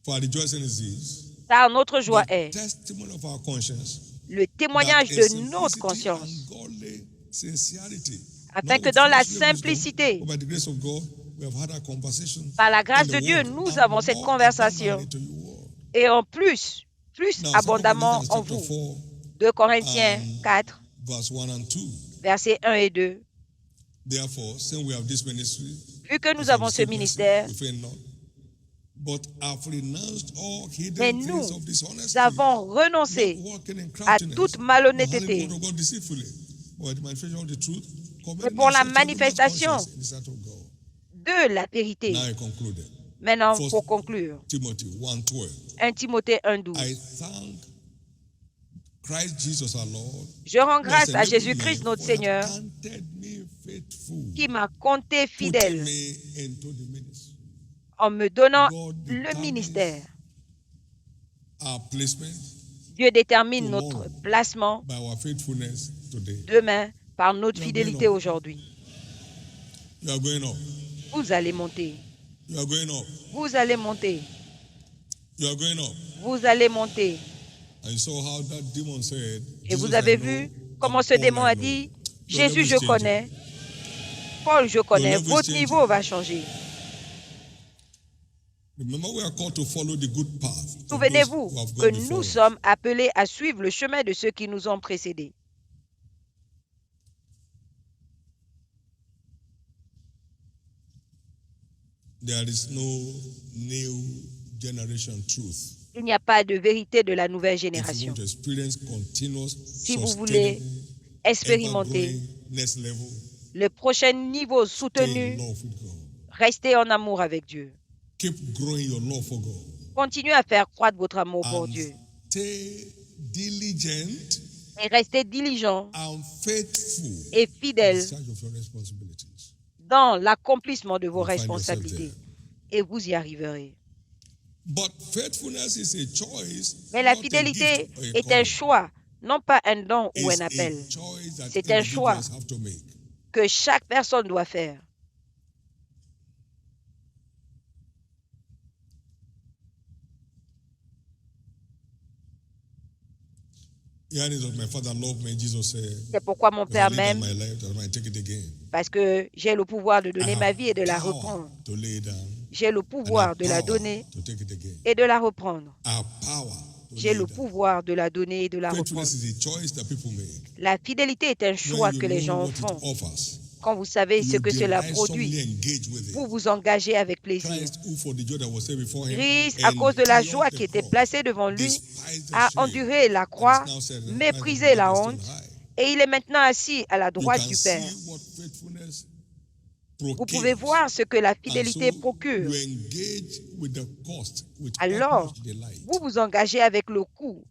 For our rejoicing is this, car notre joie the est testimony of our conscience, le témoignage that de in notre simplicity conscience, and godly sincerity, afin not que with dans la fleshly wisdom, simplicité, but by the grace of God, we have had our conversation par la in grâce the de Dieu, word, nous and avons cette more conversation, abundantly to your word. et en plus Now, 2 abondamment Corinthians en chapter vous. 4, 2 Corinthiens 4, verse 1 and 2. versets 1 et 2. Therefore, since we have this ministry, Vu que nous as I avons ce received ministère, mercy, we faint not, but have renounced all mais hidden nous things of dishonesty, avons not renoncé walking in à craftiness, toute not malhonnêteté, handling the word of God deceitfully, but the manifestation of the truth, mais commending pour la ourselves to every man's manifestation conscience in the sight of God. de la vérité. Now I concluded. Maintenant, First pour conclure, Timothy 1:12. 1 Timothée 1,12. I thank Christ Jesus our Lord, Je rends who has grâce à enabled Jésus-Christ, me, notre for he Seigneur, hath counted me faithful, qui m'a compté putting fidèle me into the ministry. en me donnant God le determines ministère. our placement Dieu détermine tomorrow notre placement by our faithfulness today. demain par notre You are fidélité going up. aujourd'hui. You are going up. Vous allez monter. You are going up. Vous allez monter. You are going up. Vous allez monter. And you saw how that demon said, Et Jesus vous avez I know, vu and comment ce Paul démon I a know. dit, Your Jésus, level je is changing. connais. Paul, je connais. level is Votre changing. niveau va changer. Remember, we are called to follow the good path of those Souvenez-vous who have que gone before nous us. sommes appelés à suivre le chemin de ceux qui nous ont précédés. There is no new generation truth. Il n'y a pas de vérité de la nouvelle If you génération. want to experience continuous, Si vous voulez sustaining, expérimenter ever-growing next level, le prochain niveau stay in soutenu, love with God. restez en amour avec Dieu. Keep growing your love for God. Continuez à faire croître votre amour pour And Dieu. stay diligent Et restez diligents and faithful et in fidèles discharge of your responsibilities. dans l'accomplissement de vos You'll find yourself responsabilités. Et vous y arriverez. But faithfulness is a choice, Mais la not a fidélité gift or a est un calling. choix, non pas un don ou It's un a appel, choice that C'est un choix. individuals have to make. que chaque personne doit faire. Hearing that my father loved me, Jesus said, C'est pourquoi mon "If I Père lay down m'aime, my life, that I might take it again." parce que j'ai le pouvoir de I donner have ma vie et de la power reprendre. to lay down, J'ai le and I pouvoir have de la power donner to take it again. et de la reprendre. I have power to J'ai lay le down. pouvoir de la donner et de la reprendre. Faithfulness is a choice that people make. La fidélité est un choix When you que les know gens what font. it offers, Quand vous savez ce you que cela delightsomely produit, engage with it. vous vous engagez avec plaisir. Christ, who for the joy that was set before him, Christ, à cause de la joie endured qui the était cross, placée devant lui, despised the a shame, enduré la and croix, is now set at the méprisé right la hand of honte, God on high. et il est maintenant assis à la You droite can du see Père. what faithfulness Vous procures. pouvez voir ce que la And fidélité so procure. you engage with the cost with Alors, utmost delight. vous vous engagez avec le coût,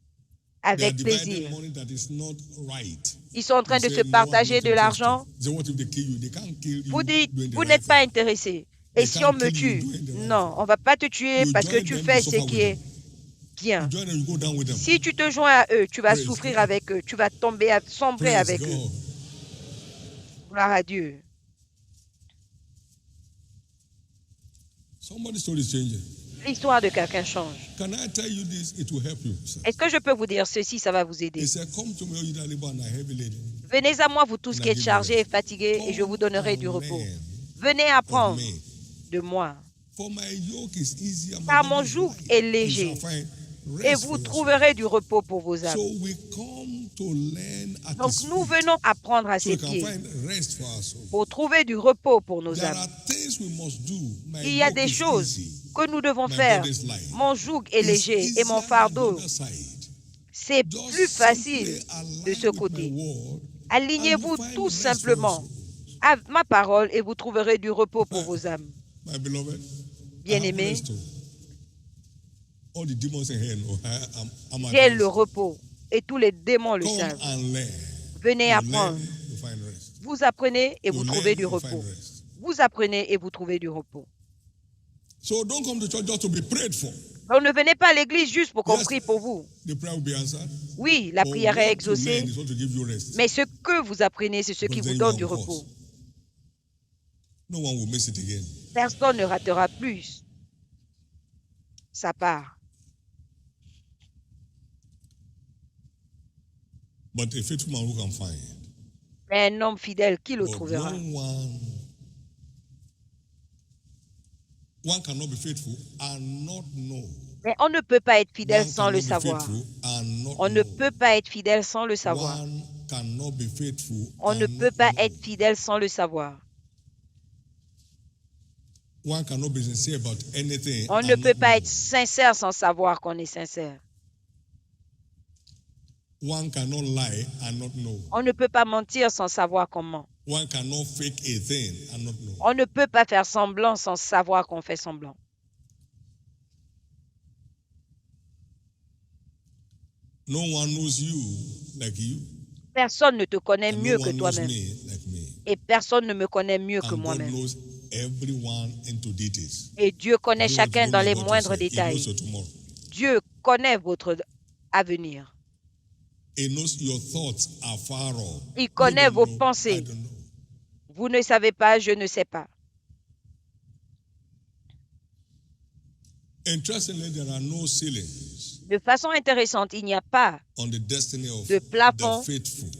They are avec dividing plaisir. money that is not right. Ils sont en train You de say, se "No, I'm partager not de l'argent. interested." So what if they kill you? They can't kill you Vous dites, doing the vous right n'êtes pas thing. intéressé. They Et si on can't me kill you tue? doing the right Non, thing. on ne va pas te tuer You parce que join tu them, fais you ce suffer qui with est them. bien. You join them, you go down with them. Si tu te joins à eux, tu vas Praise souffrir God. avec eux. Tu vas tomber, sombrer Praise avec eux. God. Gloire à Dieu. Somebody's story is changing. L'histoire de quelqu'un change. Can I tell you this? It will help you, sir. Est-ce que je peux vous dire ceci? Ça va vous aider. He said, "Come to me, all you that labor and are heavy laden, Venez à moi, vous tous and qui I êtes give you chargés et rest. fatigués, et je vous donnerai Come du and repos. learn Venez of apprendre me. de moi, For my yoke is easy and my car burden mon is joug light. est You léger, shall find et rest vous for your trouverez du repos pour vos soul." âmes. So we come to learn at Donc his nous feet, venons apprendre à so we ses can pieds find rest for our soul. pour trouver du repos pour nos There âmes. are things we must do. My Il y a yoke des is choses easy. que nous devons My faire. burden is light. Mon joug est It's léger et mon easier fardeau, than the other side. c'est Just plus facile simply align de ce with my côté. word, Alignez-vous and you find tout rest for your simplement souls. à ma parole et vous trouverez du repos pour vos âmes. My beloved, Bien-aimés, I have rest, oh. All the demons in here know I'm at j'ai rest. le repos et tous les démons le Come savent. and learn. Venez You apprendre. learn, you find rest. Vous apprenez et vous You trouvez learn, du you repos. find rest. Vous apprenez et vous trouvez du repos. So don't come to church just to be prayed for. Donc ne venez pas à l'église juste pour qu'on Yes. prie pour vous. The prayer will be answered. Oui, la But prière what est you exaucée, learn is what to give you rest. mais ce que vous apprenez, c'est ce qui Because vous then donne you du are on repos. course. No one will miss it again. Personne ne ratera plus sa part. But a faithful man who can find. Mais un homme fidèle, qui le But trouvera? One cannot be faithful and not know. Mais on ne peut pas être fidèle sans le savoir. On ne peut pas être fidèle sans le savoir. On ne peut pas être fidèle sans le savoir. On ne peut pas être sincère sans savoir qu'on est sincère. On ne peut pas mentir sans savoir comment. On ne peut pas faire semblant sans savoir qu'on fait semblant. No one knows you like you. Personne ne te connaît And mieux no que one toi-même. knows me like me. Et personne ne me connaît mieux que And God moi-même. knows everyone into details. Et Dieu connaît He knows chacun dans les what to moindres say. He détails. knows your tomorrow. Dieu connaît votre avenir. He knows your thoughts are far off. Il You connaît don't vos know, I pensées. don't know. Vous ne savez pas, je ne sais pas. Interestingly, there are no ceilings De façon intéressante, il n'y a pas on the destiny of de plafond the faithful.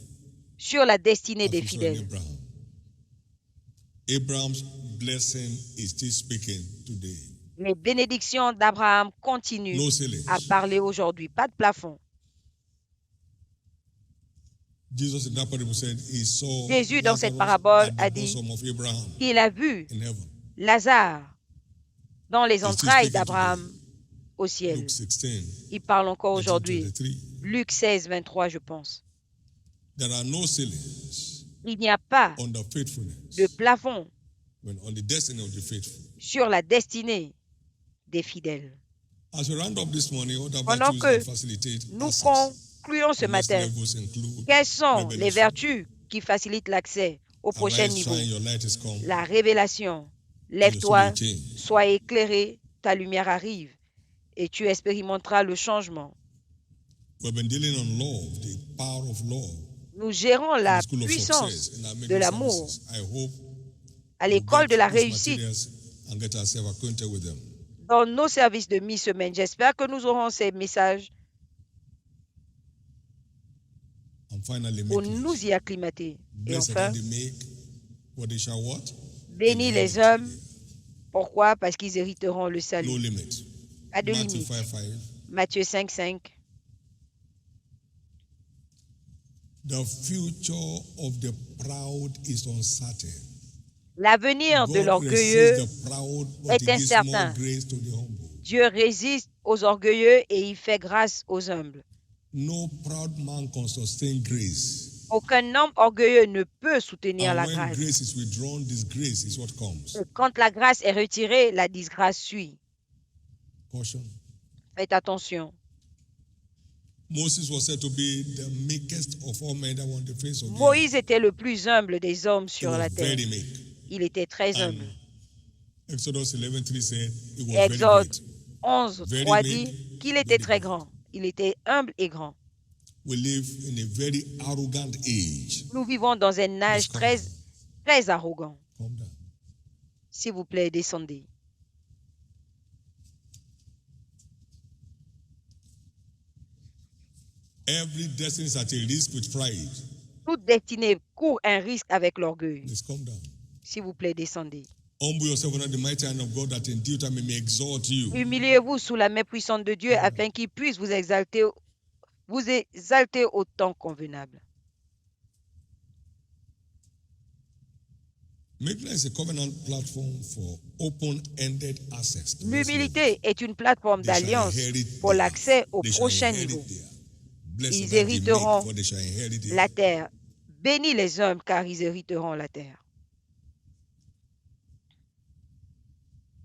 sur la destinée des As we saw in fidèles. Abraham. Abraham's blessing is still speaking today. Les bénédictions d'Abraham continuent No ceilings. à parler aujourd'hui. Pas de plafond. Jesus in that parable said he saw Jésus, dans cette Lazarus parabole, at a the dit bosom of Abraham qu'il a vu in heaven. Lazare dans les still entrailles speaking d'Abraham au ciel. Luke 16, Il parle encore 19, aujourd'hui. 23. Luc 16, 23, je pense. There are no ceilings Il n'y a pas on the faithfulness, de plafond on the destiny of the faithful. sur la destinée des fidèles. As we round up this morning, what Pendant virtues que that facilitate nous access? concluons ce The next matin, levels include quelles sont les revelation. vertus qui facilitent l'accès au prochain Arise, niveau? shine, your light is come. La révélation. and your Lève-toi, soul will change. sois éclairé, ta lumière arrive et tu expérimenteras le changement. We've been dealing on love, the power of love. Nous gérons in la the school of puissance success in our de media l'amour services. I hope à we'll l'école get de la these réussite materials and get ourselves acquainted with them. dans nos services de mi-semaine. J'espère que nous aurons ces messages And finally, pour make nous it. y acclimater. Et Blessed enfin, are the meek, what they shall what? bénis les Inherit. hommes. Pourquoi? Parce qu'ils hériteront le No salut. limit. Pas de Matthew limite. 5:5. Matthieu 5, 5. The future of the proud is uncertain. L'avenir de God l'orgueilleux, resists the proud, but est he gives incertain. more grace to the humble. Dieu résiste aux orgueilleux et il fait grâce aux humbles. No proud man can sustain grace. Aucun homme orgueilleux ne peut soutenir And la when grâce. grace is withdrawn, disgrace is what comes. Et quand la grâce est retirée, la disgrâce suit. Caution. Faites attention. Moses was said to be the meekest of all men that were on the face of the earth. Moïse était le plus humble des hommes He sur was la terre. very meek. Il était très And humble. Exodus 11:3 said he was Exode very great. 11, Very 3 meek, dit qu'il était very très great. grand. Il était humble et grand. We live in a very arrogant age. Nous vivons dans un âge calm très, down. très arrogant. Calm down. S'il vous plaît, descendez. Every destiny is at a risk with pride. Toute destinée court un risque avec l'orgueil. Please calm down. S'il vous plaît, descendez. Humble yourself under the mighty hand of God that in due time he may exalt you. Humiliez-vous sous la main puissante de Dieu afin qu'il puisse vous exalter au temps convenable. Meekness is a covenant platform for open-ended access. to next L'humilité est une plateforme level. They shall d'alliance inherit pour there. l'accès au They shall prochain inherit niveau. there. Blessed Ils are the meek, hériteront for they shall inherit the la earth. terre. Bénis les hommes car ils hériteront la terre.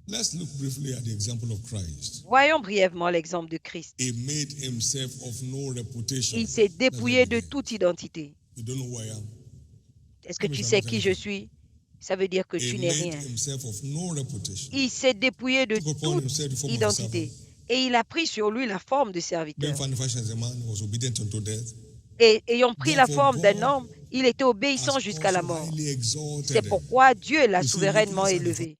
Let's look briefly at the example of Christ. Voyons brièvement l'exemple de Christ. He made himself of no reputation. Il s'est dépouillé de That's toute identité. You don't know who I am. Est-ce que That tu means sais I'm not qui je anything. suis? Ça veut dire que He tu n'es made rien. himself of no reputation. Il s'est dépouillé de Took upon toute himself the form of a identité. servant. Et il a pris sur lui la forme de Being serviteur. found in fashion as a man, he was obedient unto death. Et ayant pris la Therefore, forme d'un God homme, il était obéissant Has jusqu'à la also mort. highly exalted C'est him. pourquoi Dieu l'a You see, souverainement meekness and élevé.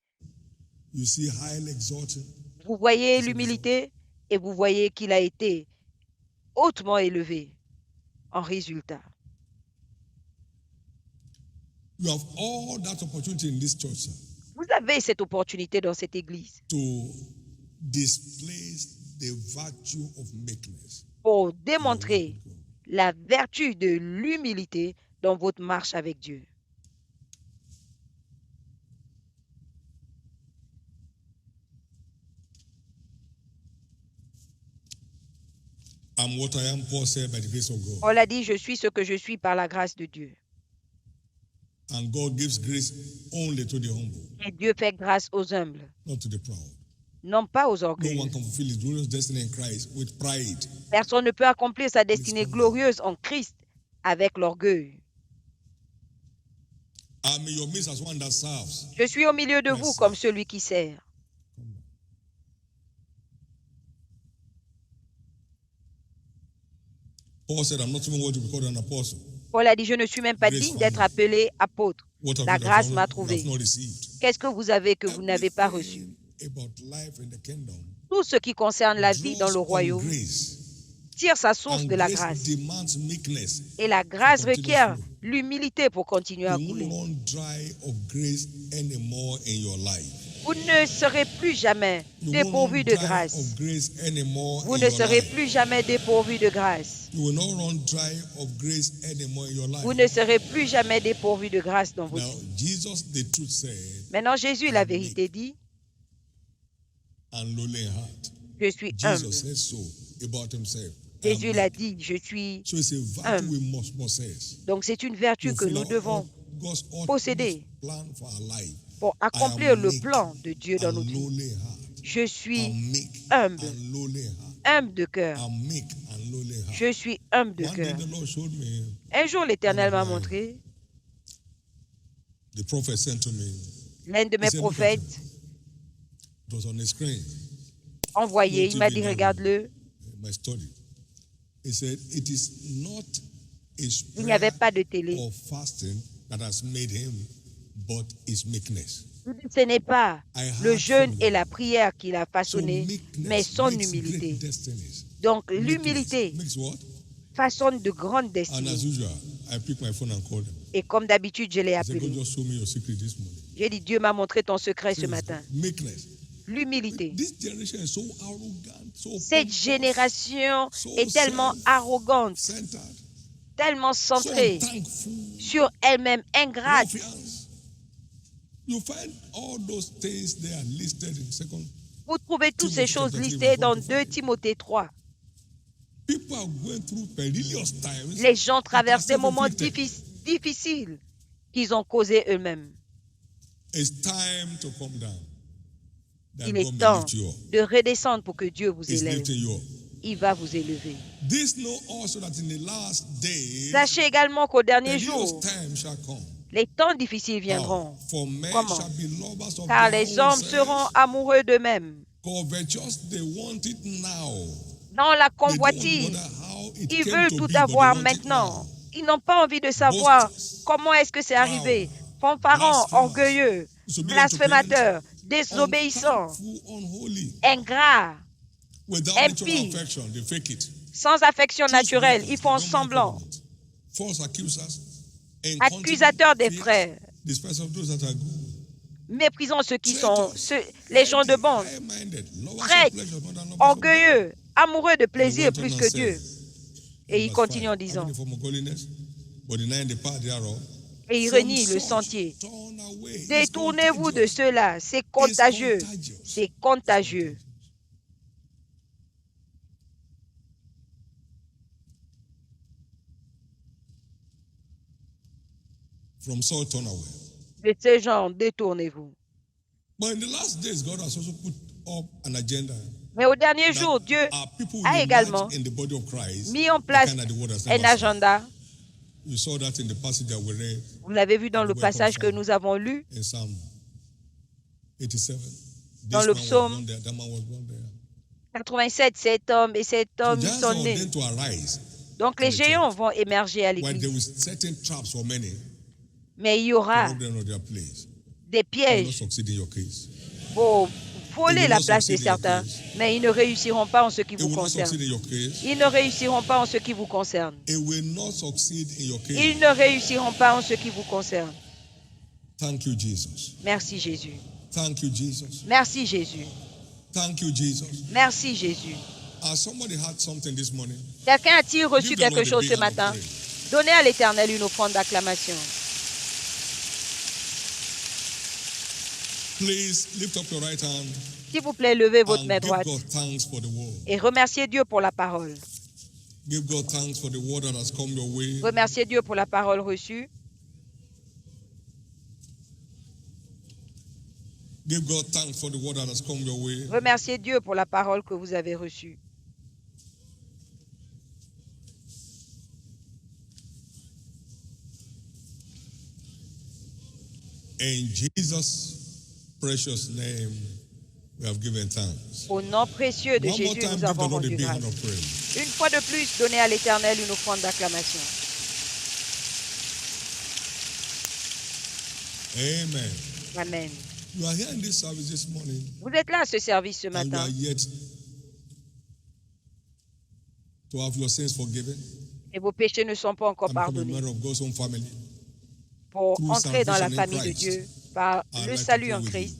You see, highly exalted. Vous voyez l'humilité et vous voyez qu'il a été hautement élevé en résultat. You have all that opportunity in this church, sir, Vous avez cette opportunité dans cette église to display the virtue of meekness. pour démontrer la vertu de l'humilité dans votre marche avec Dieu. I'm what I am, Paul said, by the grace of God. Paul a dit, je suis ce que je suis par la grâce de Dieu. And God gives grace only to the humble, Et Dieu fait grâce aux humbles, not to the proud. non pas aux No orgueilleux. one can fulfill his glorious destiny in Christ with pride. Personne ne peut accomplir sa destinée glorieuse en Christ avec l'orgueil. I'm in your midst as one that serves. Je suis au milieu de vous comme celui qui sert. Paul said, I'm not even worthy to be called an apostle. Paul a dit, je ne suis même pas digne d'être appelé apôtre. What have La you that grâce you m'a have trouvé. not received? Qu'est-ce que vous avez que vous n'avez pas reçu? Everything about life in the kingdom Tout ce qui concerne la vie dans le draws on royaume grace. tire sa source And de la grace grâce. demands meekness. Et la grâce to continue requiert flow. l'humilité pour continuer à You couler. won't run dry of grace anymore in your life. Vous ne serez plus jamais You dépourvu won't de run dry grâce. of grace anymore Vous in ne your serez life. plus jamais dépourvu de grâce. You will not run dry of grace anymore in your life. Vous ne serez plus jamais dépourvu de grâce dans votre Now, vie. Jesus, the truth said, Maintenant, Jésus, la vérité dit, and lowly in heart. je suis Jesus humble. said so about himself. I am Jésus l'a meek. dit, je suis So it's a virtue humble. we must possess. Donc, c'est une vertu To que nous fulfill devons God's ultimate posséder plan for our life. pour accomplir le plan de Dieu dans And notre vie. lowly in heart. Je suis I'm meek humble, and lowly in heart. humble de cœur. I'm meek and lowly in heart. Je suis humble de One day cœur. the Lord showed me, Un jour, l'Éternel m'a montré, the prophet sent to me. l'un de mes He said, "Look at prophètes it." It was on the screen, envoyé, il m'a dit, regarde-le. in my study. He said, it is not a Il n'y avait prayer pas de télé. or fasting that has made him, but his meekness. Ce n'est pas I le heard jeûne from et you. la prière qui l'a So façonné, meekness mais son makes humilité. great destinies. Donc, Meekness l'humilité makes what? façonne de grandes And as destinées. usual, I pick my phone and call them. Et comme d'habitude, je l'ai I said, God appelé. just show me your secret this morning. J'ai dit, Dieu m'a montré ton secret ce matin. Meekness. L'humilité. This generation is so arrogant, so Cette pompous, génération so est tellement arrogante, self-centered, tellement so centrée unthankful, sur elle-même, ingrate. ruffians. You find all those things they are listed in second. Vous trouvez toutes ces choses listées dans 2 Timothée 3. People are going through perilous times. Les gens traversent des that are moments self-inflicted. difficiles qu'ils ont causés eux-mêmes. It's time to come down. That Il God est may temps lift you up. de redescendre pour que Dieu vous He's élève. lifting you up. Il va vous élever. This know also that in the last days, Sachez également qu'au dernier perilous jour, times shall come. les temps difficiles viendront. For men Comment? shall be lovers of Car their les own hommes selves, seront amoureux d'eux-mêmes. covetous, they want it now. Dans la They don't convoitise, wonder how it ils came veulent to tout be, but they avoir want it maintenant. now. Ils n'ont pas envie de savoir Boasters, comment est-ce que c'est proud, arrivé. Fanfarons, blasphemers, orgueilleux, disobedient to blasphémateurs, parents, désobéissants, unthankful, unholy, ingrats, without natural impies, affection, they fake it. sans affection Truth naturelle. breakers, Ils they font don't mind semblant. covenant. False accusers, Accusateurs des frères, despise of those that are good. méprisant ceux qui sont les gens de bande, High-minded, lovers of traîtres, pleasure more than lovers of God. orgueilleux, amoureux de And he plaisir went on plus and que said, Dieu. Et il verse continue 5, en disant, having a form of godliness, but denying the power thereof, et il from renie le such sentier. turn away. It's Détournez-vous de contagious. cela, c'est It's contagieux. contagious. C'est contagieux. From such turn away. De ce genre, détournez-vous. But in the last days, God has also put up an agenda. Mais au dernier that jour, Dieu our people a will également emerge in the body of Christ, mis en the place kind that the world has un never seen. agenda. You saw that in the passage that we read Vous l'avez vu dans le passage que nous avons lu, in Psalm 87. Dans This le man was psaume born there, that man was born there. 87, cet homme et cet So homme giants sont are nés. ordained to arise, Donc les in the géants church. vont émerger à while there l'église. was certain traps for many Mais il y to aura rob them of their place. des You will not pièges succeed in your case. pour voler la place de certains, mais ils ne réussiront pas en ce qui vous concerne. Ils ne réussiront pas en ce qui vous concerne. Ils ne réussiront pas en ce qui vous concerne. Thank you, Jesus. Merci Jésus. Thank you, Jesus. Merci Jésus. Thank you, Jesus. Merci Jésus. Somebody had something this morning. Quelqu'un a-t-il reçu quelque chose ce matin? Donnez à l'Éternel une offrande d'acclamation. Please lift up your right hand. S'il vous plaît, levez votre main droite give God thanks for the word. Et remerciez Dieu pour la parole. Give God thanks for the word that has come your way. Remerciez Dieu pour la parole reçue. Give God thanks for the word that has come your way. Remerciez Dieu pour la parole que vous avez reçue. In Jesus' precious name, we have given thanks. Au nom précieux de Jésus, nous avons rendu grâce. Une fois de plus, donnez à l'Éternel une offrande d'acclamation. Amen. Amen. You are here in this service this morning. Vous êtes là à ce service ce And matin. you are yet to have your sins forgiven. Et vos péchés ne sont pas encore And become a pardonnés. member of God's own family. Pour Through entrer dans la salvation in famille de Christ, Dieu par I'd le like to salut pray en with Christ,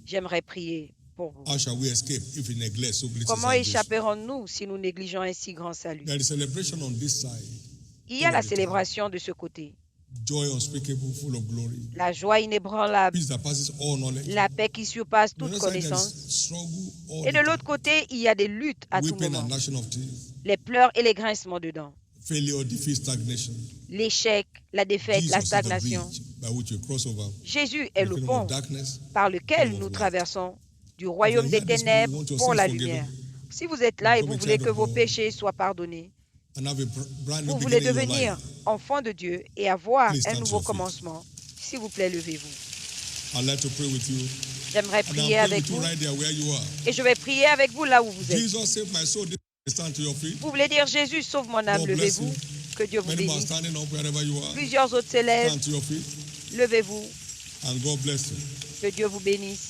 j'aimerais prier pour vous. How shall we escape if we neglect so great a Comment salvation? échapperons-nous si nous négligeons un si grand salut? There is celebration on this side. Il y a la all the time. célébration de ce côté. Joy unspeakable, full of glory. La joie inébranlable, Peace that passes all knowledge. la paix qui surpasse On the toute other side, there connaissance. is struggle all Et the de l'autre côté, il y a des luttes à tout weeping moment. and gnashing of teeth. Les pleurs et les grincements dedans. Failure, defeat, stagnation. L'échec, la défaite, Jesus la is the stagnation. bridge by which we cross over Jésus from est the le kingdom pont of darkness. par lequel kingdom nous of light. traversons du royaume If des you are here this ténèbres morning, you want your pour sins la forgiven, lumière. Si vous êtes là et become vous a voulez child que of vos God, péchés soient pardonnés, and have a brand new vous voulez beginning in your devenir life, enfant de Dieu et avoir Please un stand to nouveau your feet. commencement, s'il vous plaît, levez-vous. I'd like to pray with you. J'aimerais And I'm prier praying avec with you vous right there where you are. et je vais prier avec vous là où vous êtes. Jesus save my soul. Stand to your feet. Vous voulez dire Jésus, sauve mon âme, God bless levez-vous. you. Que Dieu vous Many more are bénisse. standing up wherever you are. Plusieurs autres s'élèvent, Stand to your feet. levez-vous. And God bless you. Que Dieu vous bénisse.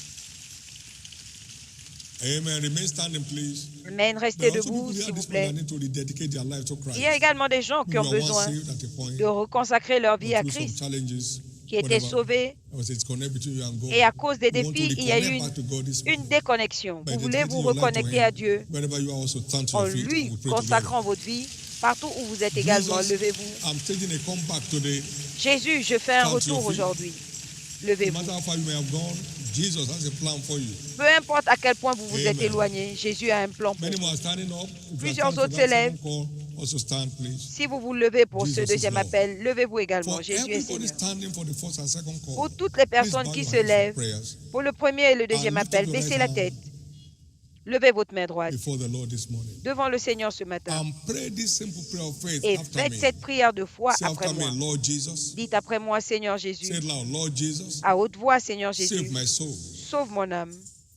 Amen. Remain standing, please. Amen. But Restez also debout, people here s'il vous this morning plaît. need to rededicate their life to Christ. Il y a également des gens qui Who ont were once besoin saved at a point, de reconsacrer leur vie à through some Christ, challenges, qui étaient whatever. sauvés. I was disconnect between you and God. Et à cause des You want to défis, il y a eu reconnect back to God this une morning. déconnexion. By Vous voulez vous dedicating your life to reconnecter Him. à Dieu Wherever you are, also stand to en your feet lui and we pray together. consacrant votre vie. Partout où vous êtes également, Jesus, levez-vous. I'm taking a comeback today. Jésus, je fais un Stand to your retour feet. aujourd'hui. No Levez-vous. matter how far you may have gone, Jesus has a plan for you. Peu importe à quel point vous vous êtes Amen. éloigné, Jésus a un plan pour Many vous. more are standing up. If you are Plusieurs standing for autres that s'élèvent. second call, also stand, please. Si vous vous levez pour Jesus ce is deuxième Lord. appel, levez-vous également. For Jésus est everybody Seigneur. standing for the first and second call, Pour toutes les please personnes bow qui your se heads for lèvent, prayers pour le premier et le deuxième and lift appel, up your baissez right la hand tête. Levez votre main droite before the Lord this morning. devant le Seigneur ce matin And pray this simple prayer of faith et after faites me. cette prière de foi Say après after moi. me, Lord Jesus. Dites après moi, Seigneur Say Jésus, it loud, Lord Jesus. à haute voix, Seigneur Save Jésus, my soul. sauve mon âme,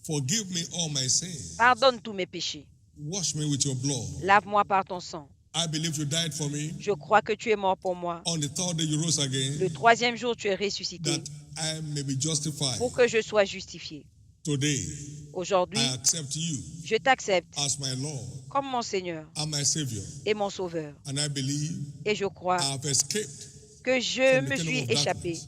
Forgive me all my sins. pardonne tous mes péchés, Wash me with your blood. lave-moi par ton sang. I believe you died for me. Je crois que tu es mort pour moi. On the third day you rose Le again, troisième jour, tu es ressuscité that I may be justified. pour que je sois justifié. Today, Aujourd'hui, I accept you je t'accepte as my Lord comme mon Seigneur and my Savior. et mon Sauveur. And I believe Et je crois I have escaped que je from the me kingdom suis of échappé darkness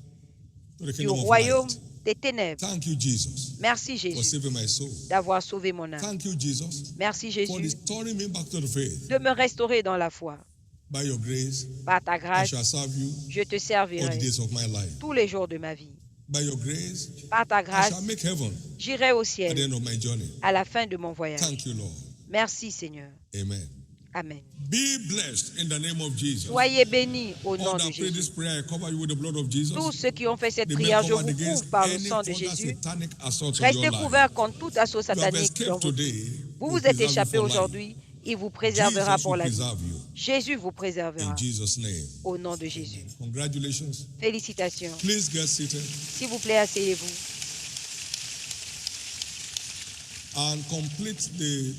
to the du kingdom of royaume light. des ténèbres. Thank you, Jesus, Merci for Jésus saving my soul. d'avoir sauvé mon âme. Thank you, Jesus, Merci for Jésus restoring me back to the faith. de me restaurer dans la foi. By your grace, Par ta I grâce, shall serve you je te all the servirai days of my life. tous les jours de ma vie. By your grace, Par ta I grâce, shall make heaven j'irai au at the ciel end of my journey. à la fin de mon voyage. Thank you, Lord. Merci Seigneur. Amen. Amen. Be blessed in the name of Jesus. Soyez bénis au nom All de that pray this Jésus. prayer, I cover you with the blood of Jesus. Tous ceux qui ont fait cette Remain prière, je covered vous against couvre par le any sang de further Jésus. satanic assault on Restez your life. couverts contre tout assaut You have satanique escaped sur vous. today. Vous He vous will êtes preserve you échappés for life. aujourd'hui. Il vous préservera Jesus pour will la vie. preserve you. Jésus vous préservera In Jesus' name. au nom de Jésus. Congratulations. Félicitations. Please get seated S'il vous plaît, asseyez-vous. and complete the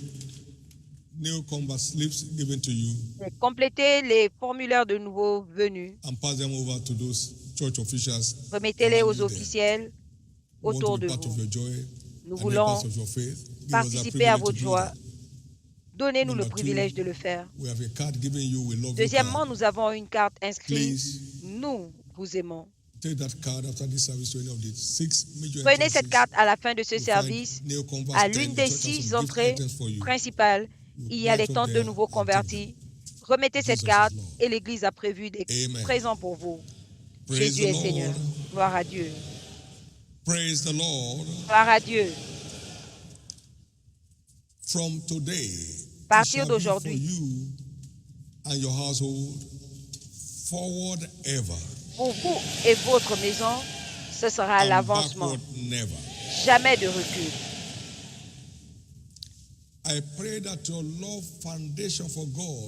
newcomer slips given to you Complétez les formulaires de nouveaux venus. and pass them over to those church officials. Remettez-les around aux you there. officiels We want autour to be de part of vous. your joy. Nous voulons participer à votre joie. Donnez-nous le privilège de le faire. Deuxièmement, nous avons une carte inscrite. Nous vous aimons. Prenez cette carte à la fin de ce service. À l'une des 6 entrées principales, il y a les tentes de nouveaux convertis. Remettez cette carte et l'Église a prévu des présents pour vous. Jésus est Seigneur. Gloire à Dieu. Gloire à Dieu. À partir d'aujourd'hui, pour vous et votre maison, ce sera l'avancement. Jamais de recul.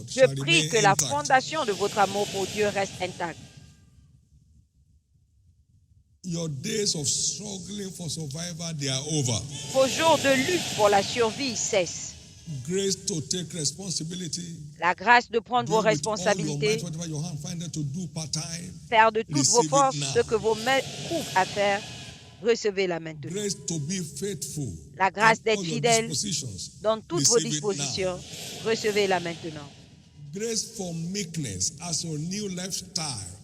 Je prie que la fondation de votre amour pour Dieu reste intacte. Vos jours de lutte pour la survie cessent. La grâce de prendre vos responsabilités, faire de toutes vos forces ce que vos mains trouvent à faire, recevez-la maintenant. La grâce d'être fidèle dans toutes vos dispositions, recevez-la maintenant.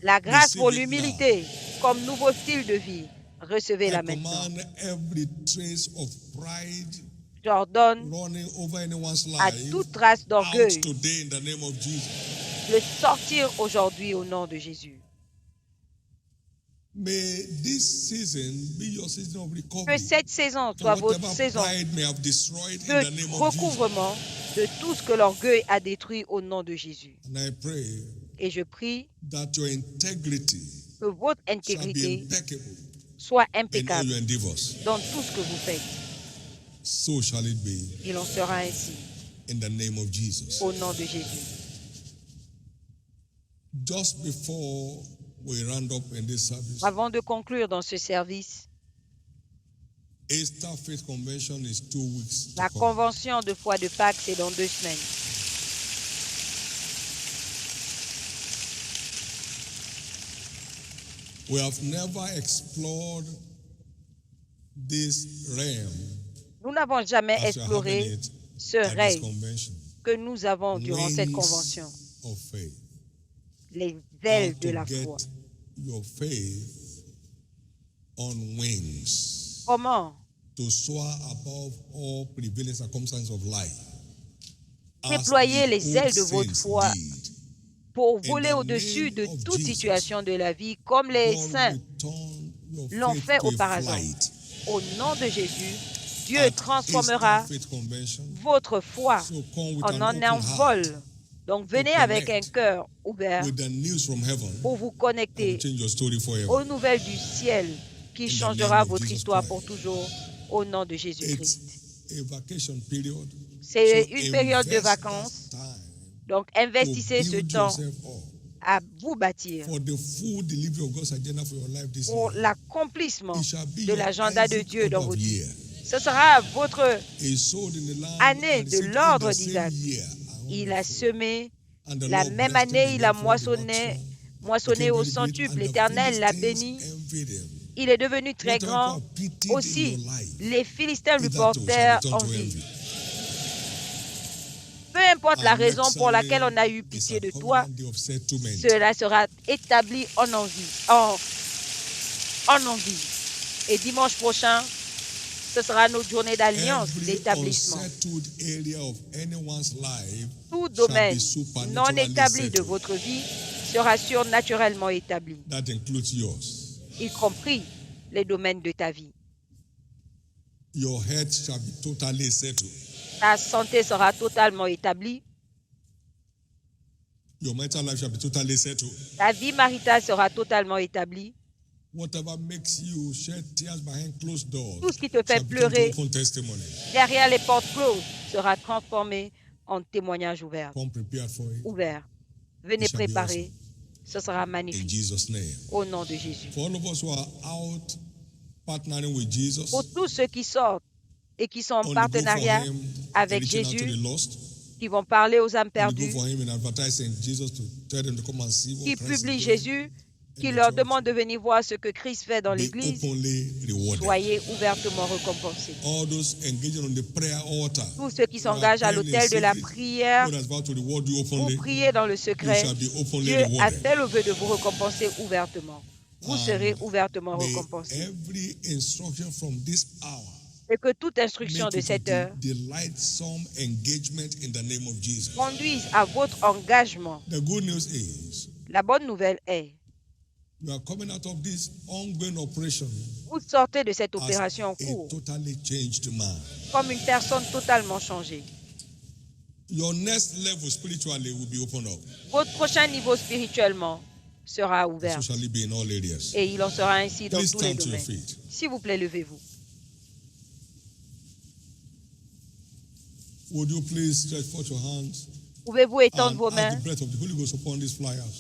La grâce pour l'humilité comme nouveau style de vie, recevez-la maintenant. J'ordonne à toute trace d'orgueil de sortir aujourd'hui au nom de Jésus. Que cette saison soit votre saison de recouvrement de tout ce que l'orgueil a détruit au nom de Jésus. Et je prie que votre intégrité soit impeccable dans tout ce que vous faites. Il en sera ainsi. Au nom de Jésus. Avant de conclure dans ce service, la convention de foi de Pâques, c'est dans 2 semaines. We have never explored this realm. Nous n'avons jamais exploré ce rêve que nous avons durant cette convention. Les ailes de la foi. Comment déployer les ailes de votre foi pour voler au-dessus de toute situation de la vie comme les saints l'ont fait auparavant. Au nom de Jésus, Dieu transformera votre foi en un envol. Donc venez avec un cœur ouvert pour vous connecter aux nouvelles du ciel qui changera votre histoire pour toujours au nom de Jésus-Christ. C'est une période de vacances. Donc investissez ce temps à vous bâtir pour l'accomplissement de l'agenda de Dieu dans votre vie. Ce sera votre année de l'ordre d'Isaac. Il a semé, la même année, il a moissonné au centuple. L'Éternel l'a béni. Il est devenu très grand. Aussi, les Philistins lui portèrent envie. Peu importe la raison pour laquelle on a eu pitié de toi, cela sera établi en envie. Et dimanche prochain, ce sera notre journée d'alliance, d'établissement. Tout domaine non établi de votre vie sera surnaturellement établi, y compris les domaines de ta vie. Ta santé sera totalement établie. Ta vie maritale sera totalement établie. Tout ce qui te fait pleurer derrière les portes closes sera transformé en témoignage ouvert. Venez préparer. Ce sera magnifique. Au nom de Jésus. Pour tous ceux qui sortent et qui sont en partenariat avec Jésus, qui vont parler aux âmes perdues, qui publient Jésus qui leur demandent de venir voir ce que Christ fait dans l'Église, soyez ouvertement récompensés. Tous ceux qui s'engagent à l'autel de la prière, vous priez dans le secret, Dieu a fait le vœu de vous récompenser ouvertement. Vous serez ouvertement récompensés. Et que toute instruction de cette heure conduise à votre engagement. La bonne nouvelle est, vous sortez de cette opération en cours comme une personne totalement changée. Votre prochain niveau spirituellement sera ouvert. Et il en sera ainsi dans tous les domaines. S'il vous plaît, levez-vous. Pouvez-vous étendre vos mains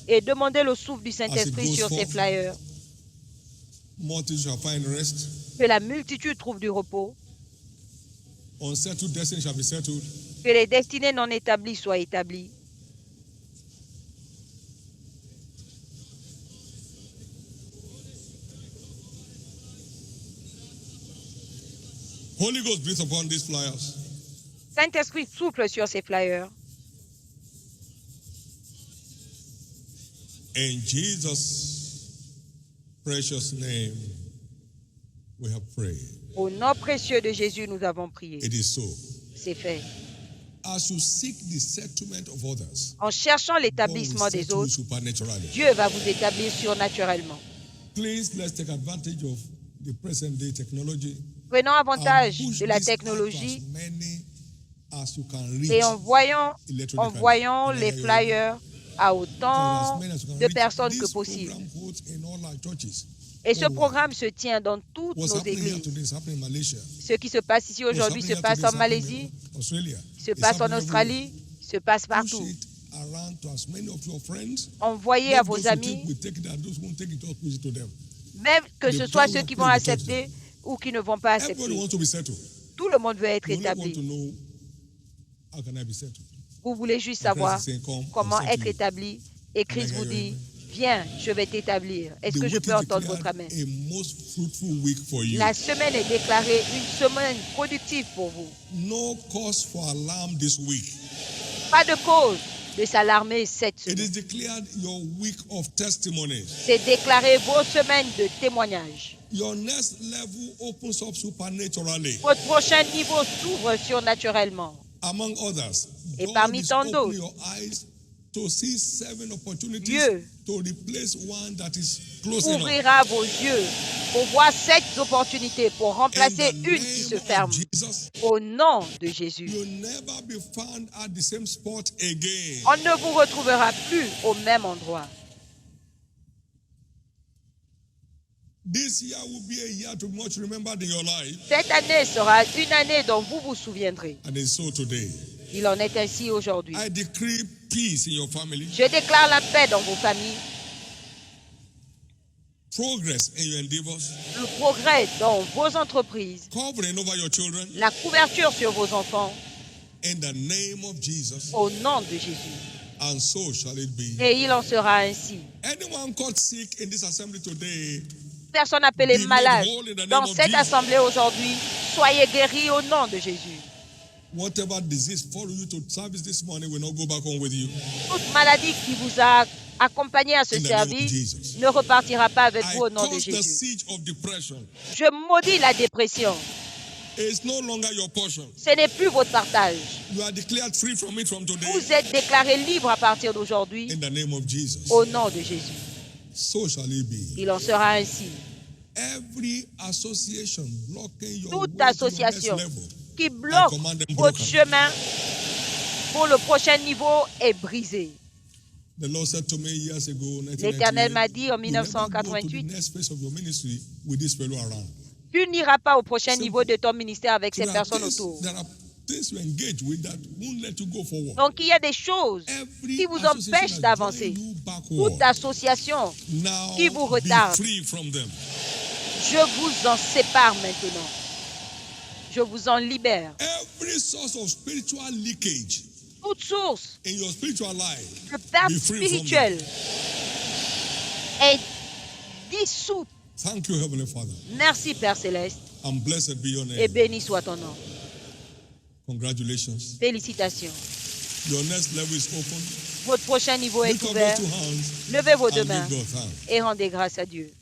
et demander le souffle du Saint-Esprit sur ces flyers? Que la multitude trouve du repos. Que les destinées non établies soient établies. Holy Ghost, breathe upon these flyers. Saint-Esprit souffle sur ces flyers. In Jesus' precious name, we have prayed. Au nom précieux de Jésus, nous avons prié. It is so. C'est fait. As you seek the settlement of others, en cherchant l'établissement des autres, Dieu va vous établir surnaturellement. Please, let's take advantage of the present day technology. Prenons avantage de la technologie et envoyons les flyers à autant de personnes que possible. Et ce programme se tient dans toutes nos églises. Ce qui se passe ici aujourd'hui se passe en Malaisie, se passe en Australie, se passe partout. Envoyez à vos amis, même que ce soit ceux qui vont accepter ou qui ne vont pas accepter. Tout le monde veut être établi. Vous voulez juste savoir comment être établi. Et Christ vous dit, viens, je vais t'établir. Est-ce que je peux entendre votre amen? La semaine est déclarée une semaine productive pour vous. Pas de cause de s'alarmer cette semaine. C'est déclaré vos semaines de témoignages. Votre prochain niveau s'ouvre surnaturellement. Et parmi tant d'autres, Dieu ouvrira vos yeux pour voir 7 opportunités pour remplacer une qui se ferme. Au nom de Jésus. On ne vous retrouvera plus au même endroit. Cette année sera une année dont vous vous souviendrez. Il en est ainsi aujourd'hui. Je déclare la paix dans vos familles. Le progrès dans vos entreprises. La couverture sur vos enfants. Au nom de Jésus. Et il en sera ainsi. Personne appelée malade dans cette assemblée aujourd'hui, soyez guéris au nom de Jésus. Toute maladie qui vous a accompagné à ce service ne repartira pas avec vous au nom de Jésus. Je maudis la dépression. Ce n'est plus votre partage. Vous êtes déclaré libre à partir d'aujourd'hui au nom de Jésus. Il en sera ainsi. Toute association qui bloque votre chemin pour le prochain niveau est brisée. L'Éternel m'a dit en 1988, tu n'iras pas au prochain niveau de ton ministère avec ces personnes autour. Donc il y a des choses qui vous empêchent d'avancer. Toute association qui vous retarde, je vous en sépare maintenant. Je vous en libère. Toute source de perte spirituelle est dissoute. Thank you, Heavenly Father. Merci, Père Céleste. And blessed be your Et name. béni soit ton nom. Congratulations. Félicitations. Your next level is open. Votre prochain niveau est Lift up ouvert. those 2 hands Levez vos and deux give mains God thanks. et rendez grâce à Dieu.